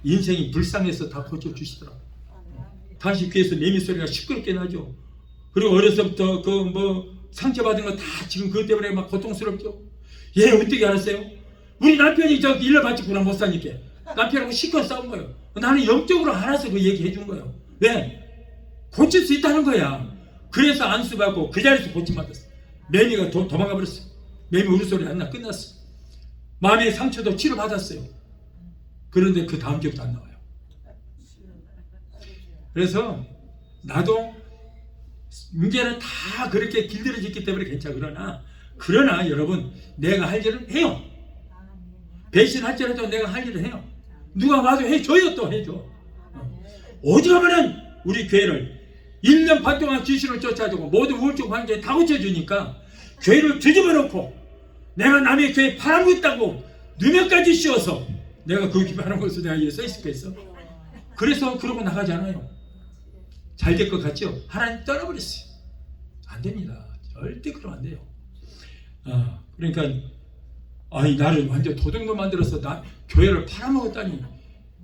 인생이 불쌍해서 다 고쳐주시더라고. 당신 귀에서 매미 소리가 시끄럽게 나죠. 그리고 어려서부터 상처받은 거 다 지금 그것 때문에 막 고통스럽죠. 얘 어떻게 알았어요? 우리 남편이 저 일러 바치구나 못 사니까 남편하고 시커 싸운 거예요. 나는 영적으로 알아서 그 얘기 해준 거예요. 왜? 고칠 수 있다는 거야. 그래서 안수받고 그 자리에서 고침받았어. 매미가 도망가 버렸어. 매미 울음소리 안 나. 끝났어. 마음의 상처도 치료받았어요. 그런데 그 다음 기억도 안 나와요. 그래서 나도 이제는 다 그렇게 길들여졌기 때문에 괜찮아. 그러나 여러분 내가 할 일은 해요. 배신할지라도 내가 할 일을 해요. 누가 와도 해줘요. 또 해줘. 어디 가면은 우리 교회를 1년 반 동안 귀신을 쫓아주고 모든 우울증 환경에 다 고쳐주니까 교회를 뒤집어 놓고 내가 남의 교회에 팔아먹었다고 누명까지 씌워서 내가 그 기만한 것을 내가 여기 서 있었겠어? 그래서 그러고 나가잖아요. 잘 될 것 같죠? 하나님 떠나버렸어요. 안 됩니다. 절대 그러면 안 돼요. 그러니까 나를 완전 도둑놈 만들어서 나 교회를 팔아먹었다니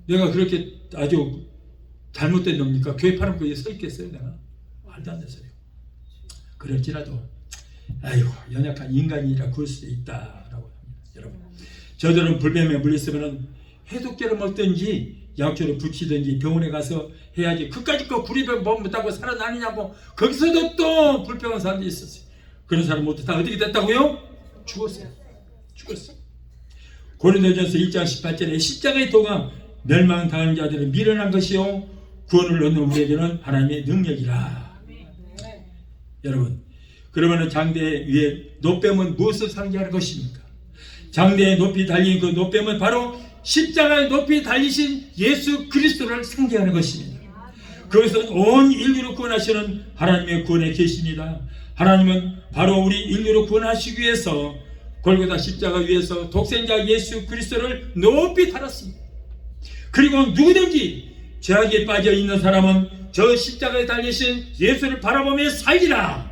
내가 그렇게 아주 잘못된 놈입니까? 교회 팔아먹고 서 있겠어요? 내가 말도 안 되어요. 그럴지라도 아이고 연약한 인간이라 그럴 수도 있다라고 합니다. 여러분, 저들은 불뱀에 물렸으면 해독제를 먹든지 약초를 붙이든지 병원에 가서 해야지 그까짓 거 구리병 못하고 살아나느냐고 거기서도 또 불평한 사람들이 있었어요. 그런 사람 모두 다 어떻게 됐다고요? 죽었어요. 고린도전서 1장 18절에 십자가의 도가 멸망당하는 자들을 미련한 것이요 구원을 얻는 우리에게는 하나님의 능력이라. 여러분, 그러면 장대 위에 노뱀은 무엇을 상징하는 것입니까? 장대에 높이 달린 그 노뱀은 바로 십자가에 높이 달리신 예수 그리스도를 상징하는 것입니다. 그것은 온 인류를 구원하시는 하나님의 구원의 계시입니다. 하나님은 바로 우리 인류를 구원하시기 위해서 골고다 십자가 위에서 독생자 예수 그리스도를 높이 달았습니다. 그리고 누구든지 죄악에 빠져 있는 사람은 저 십자가에 달리신 예수를 바라보며 살리라.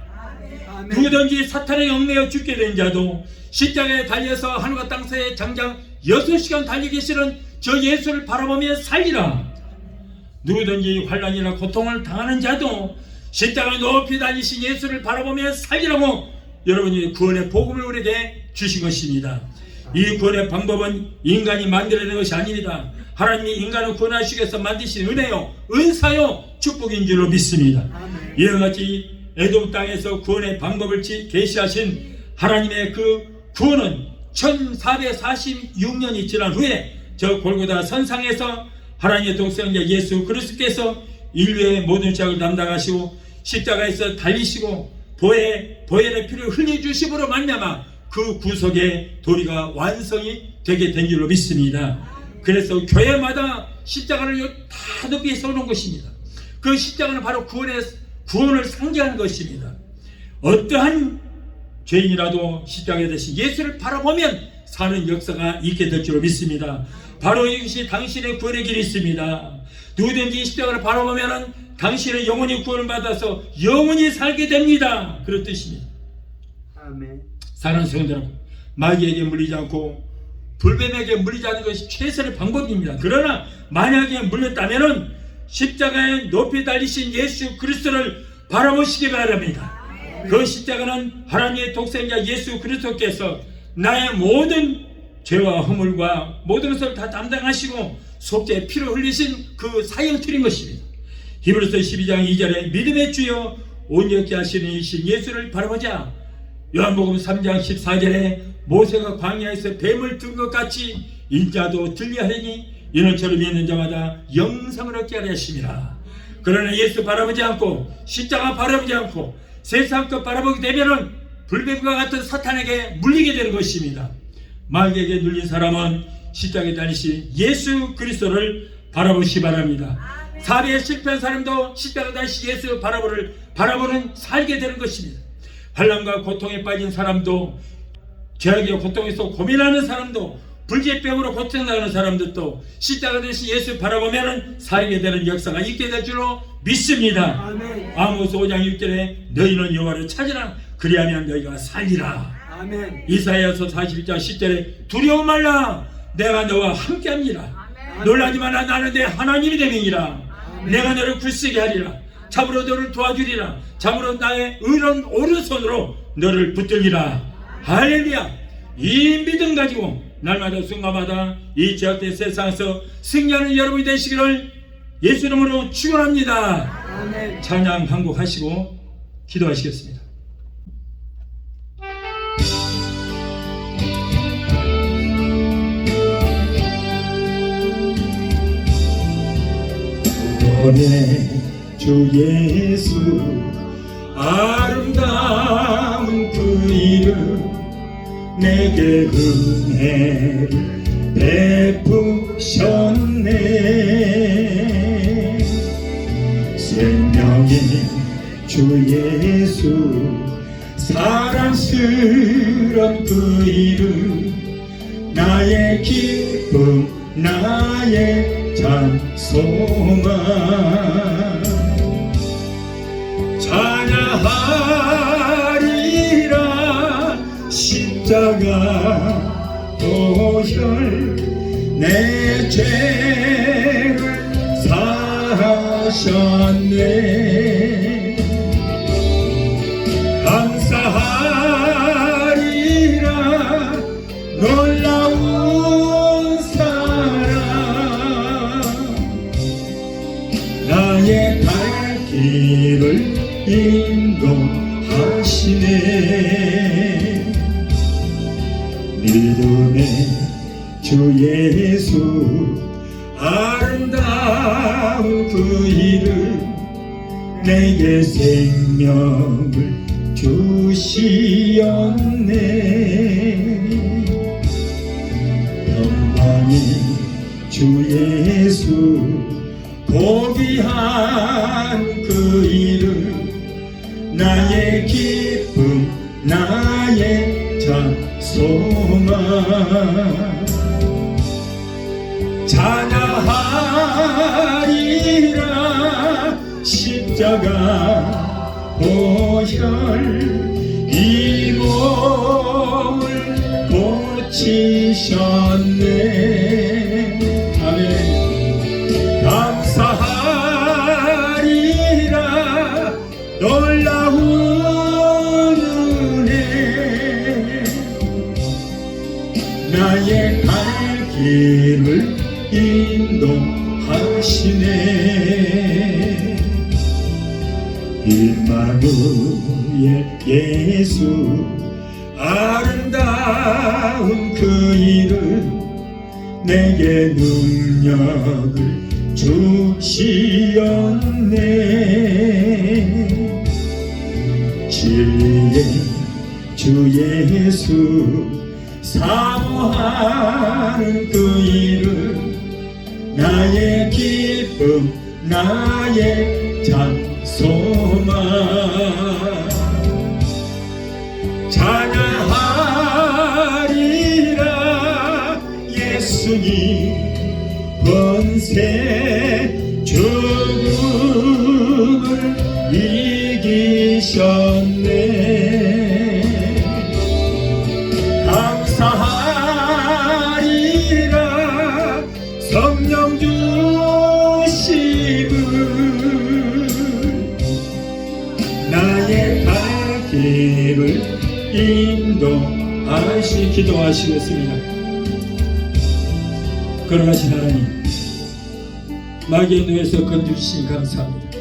누구든지 사탄에 얽매여 죽게 된 자도 십자가에 달려서 하늘과 땅 사이에 장장 6시간 달리기 싫은 저 예수를 바라보며 살리라. 누구든지 환난이나 고통을 당하는 자도 십자가에 높이 달리신 예수를 바라보며 살리라고 여러분이 구원의 복음을 우리에게 주신 것입니다. 이 구원의 방법은 인간이 만들어낸 것이 아닙니다. 하나님이 인간을 구원하시기 위해서 만드신 은혜요, 은사요, 축복인 줄로 믿습니다. 이와 같이 에돔 땅에서 구원의 방법을 계시하신 하나님의 그 구원은 1446년이 지난 후에 저 골고다 선상에서 하나님의 독생자 예수 그리스도께서 인류의 모든 죄악을 담당하시고 십자가에서 달리시고 보혈의 피를 흘려주심으로 말미암아 그 구속의 도리가 완성이 되게 된 줄로 믿습니다. 그래서 교회마다 십자가를 다 높이 세우는 것입니다. 그 십자가는 바로 구원을 상징하는 것입니다. 어떠한 죄인이라도 십자가에 대신 예수를 바라보면 사는 역사가 있게 될 줄로 믿습니다. 바로 이것이 당신의 구원의 길이 있습니다. 누구든지 십자가를 바라보면 당신은 영원히 구원을 받아서 영원히 살게 됩니다. 그런 뜻입니다. 아멘. 사랑하는 성도 여러분, 마귀에게 물리지 않고 불뱀에게 물리지 않는 것이 최선의 방법입니다. 그러나 만약에 물렸다면 십자가에 높이 달리신 예수 그리스도를 바라보시기 바랍니다. 그 십자가는 하나님의 독생자 예수 그리스도께서 나의 모든 죄와 허물과 모든 것을 다 담당하시고 속죄의 피를 흘리신 그 사형틀인 것입니다. 히브리서 12장 2절에 믿음의 주여 온전케 하시는 이신 예수를 바라보자. 요한복음 3장 14절에 모세가 광야에서 뱀을 든 것 같이 인자도 들리하리니 이는 저를 믿는 자마다 영생을 얻게 하려 하심이라. 그러나 예수 바라보지 않고 십자가 바라보지 않고 세상 것 바라보게 되면은 불뱀과 같은 사탄에게 물리게 되는 것입니다. 마귀에게 눌린 사람은 십자가에 달리신 예수 그리스도를 바라보시 바랍니다. 사례에 실패한 사람도 십자가에 달리신 예수 바라보는 살게 되는 것입니다. 환난과 고통에 빠진 사람도, 죄악의 고통에서 고민하는 사람도, 불제병으로 고통당하는 사람들도 십자가 대신 예수 바라보면 살게 되는 역사가 있게 될 줄로 믿습니다. 아멘. 아모스 5장 6절에 너희는 여호와를 찾으라 그리하면 너희가 살리라. 아멘. 이사야서 41장 10절에 두려워 말라 내가 너와 함께합니다. 아멘. 놀라지 말라 나는 내 하나님이 됨이니라. 내가 너를 굳세게 하리라. 참으로 너를 도와주리라. 참으로 나의 의로운 오른손으로 너를 붙들리라. 할렐루야. 이 믿음 가지고 날마다 순간마다 이 죄악된 세상에서 승리하는 여러분이 되시기를 예수 이름으로 축원합니다. 아멘. 찬양 한 곡 하시고 기도하시겠습니다. 구원의 주 예수 아름다운 그 이름 내게 은혜를 베푸셨네. 생명인 주 예수 사랑스런 그 이름 나의 기쁨 나의 찬송아 찬양하리라. 십자가 보혈 내 죄를 사하셨네. 인도하시네. 믿음의 주 예수 아름다운 그 이름 내게 생명을 주시었네. 영광의 주 예수 고귀한 그 이름 나의 기쁨 나의 소망 찬양하리라. 십자가 보혈 이 몸을 고치셨네. 아멘. 감사하리라. 놀라운 은혜 나의 갈 길을 인도하시네. 임마누엘 예수 아름다운 그 이름 내게 능력을 주시었네. 진리의 주 예수 사모하는 그 이름 나의 기쁨 나의 소망 찬양하리라. 예수님 권세 죽음을 이기셨네. 감사하리라. 성령 주심을 나의 갈 길을 인도하시. 기도하시겠습니다. 거룩하신 하나님, 마귀의 노에서 건져주시니 감사합니다.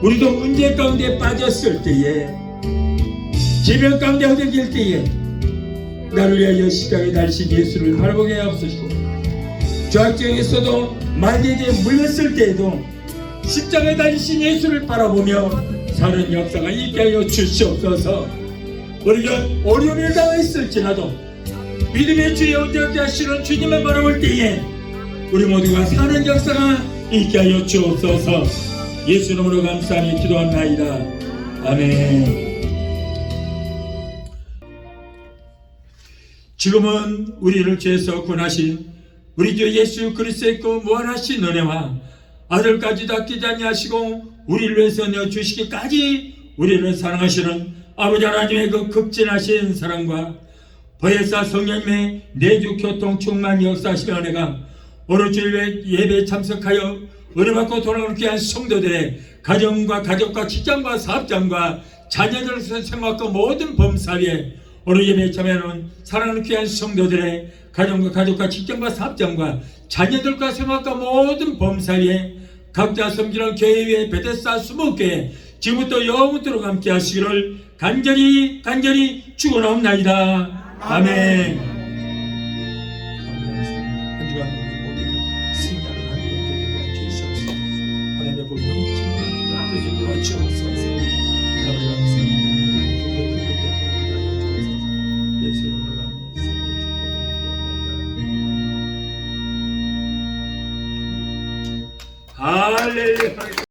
우리도 문제 가운데 빠졌을 때에, 질병 가운데 허덕일 때에 나를 위하여 십자가에 달리신 예수를 바라보게 하옵소서. 죄악정에서도 마귀에게 물렸을 때에도 십자가에 달리신 예수를 바라보며 사는 역사가 있게 하여 주시옵소서. 우리가 어려움을 당했을지라도 믿음의 주의 언제하시는 주님을 바라볼 때에 우리 모두가 사는 역사가 있게 하여 주옵소서. 예수 이름으로 감사하며 기도합나이다. 아멘. 지금은 우리를 죄에서 구원하신 우리 주 예수 그리스도의 그 무한하신 은혜와 아들까지도 아끼지 아니하시고 우리를 위해서 내어주시기까지 우리를 사랑하시는 아버지 하나님의 그 극진하신 사랑과 보혜사 성령님의 내주 교통 충만 역사하시는 은혜가 오늘 주일 예배에 참석하여 은혜받고 돌아오게 한 성도들의 가정과 가족과 직장과 사업장과 자녀들 생활과 모든 범사위에 오늘 예배에 참여하는 사랑하는 귀한 성도들의 가정과 가족과 직장과 사업장과 자녀들과 생활과 모든 범사위에 각자 섬기는 교회 위에 베데스다 20교회 지금부터 영원토록 함께 하시기를 간절히 축원하옵나이다. 아멘.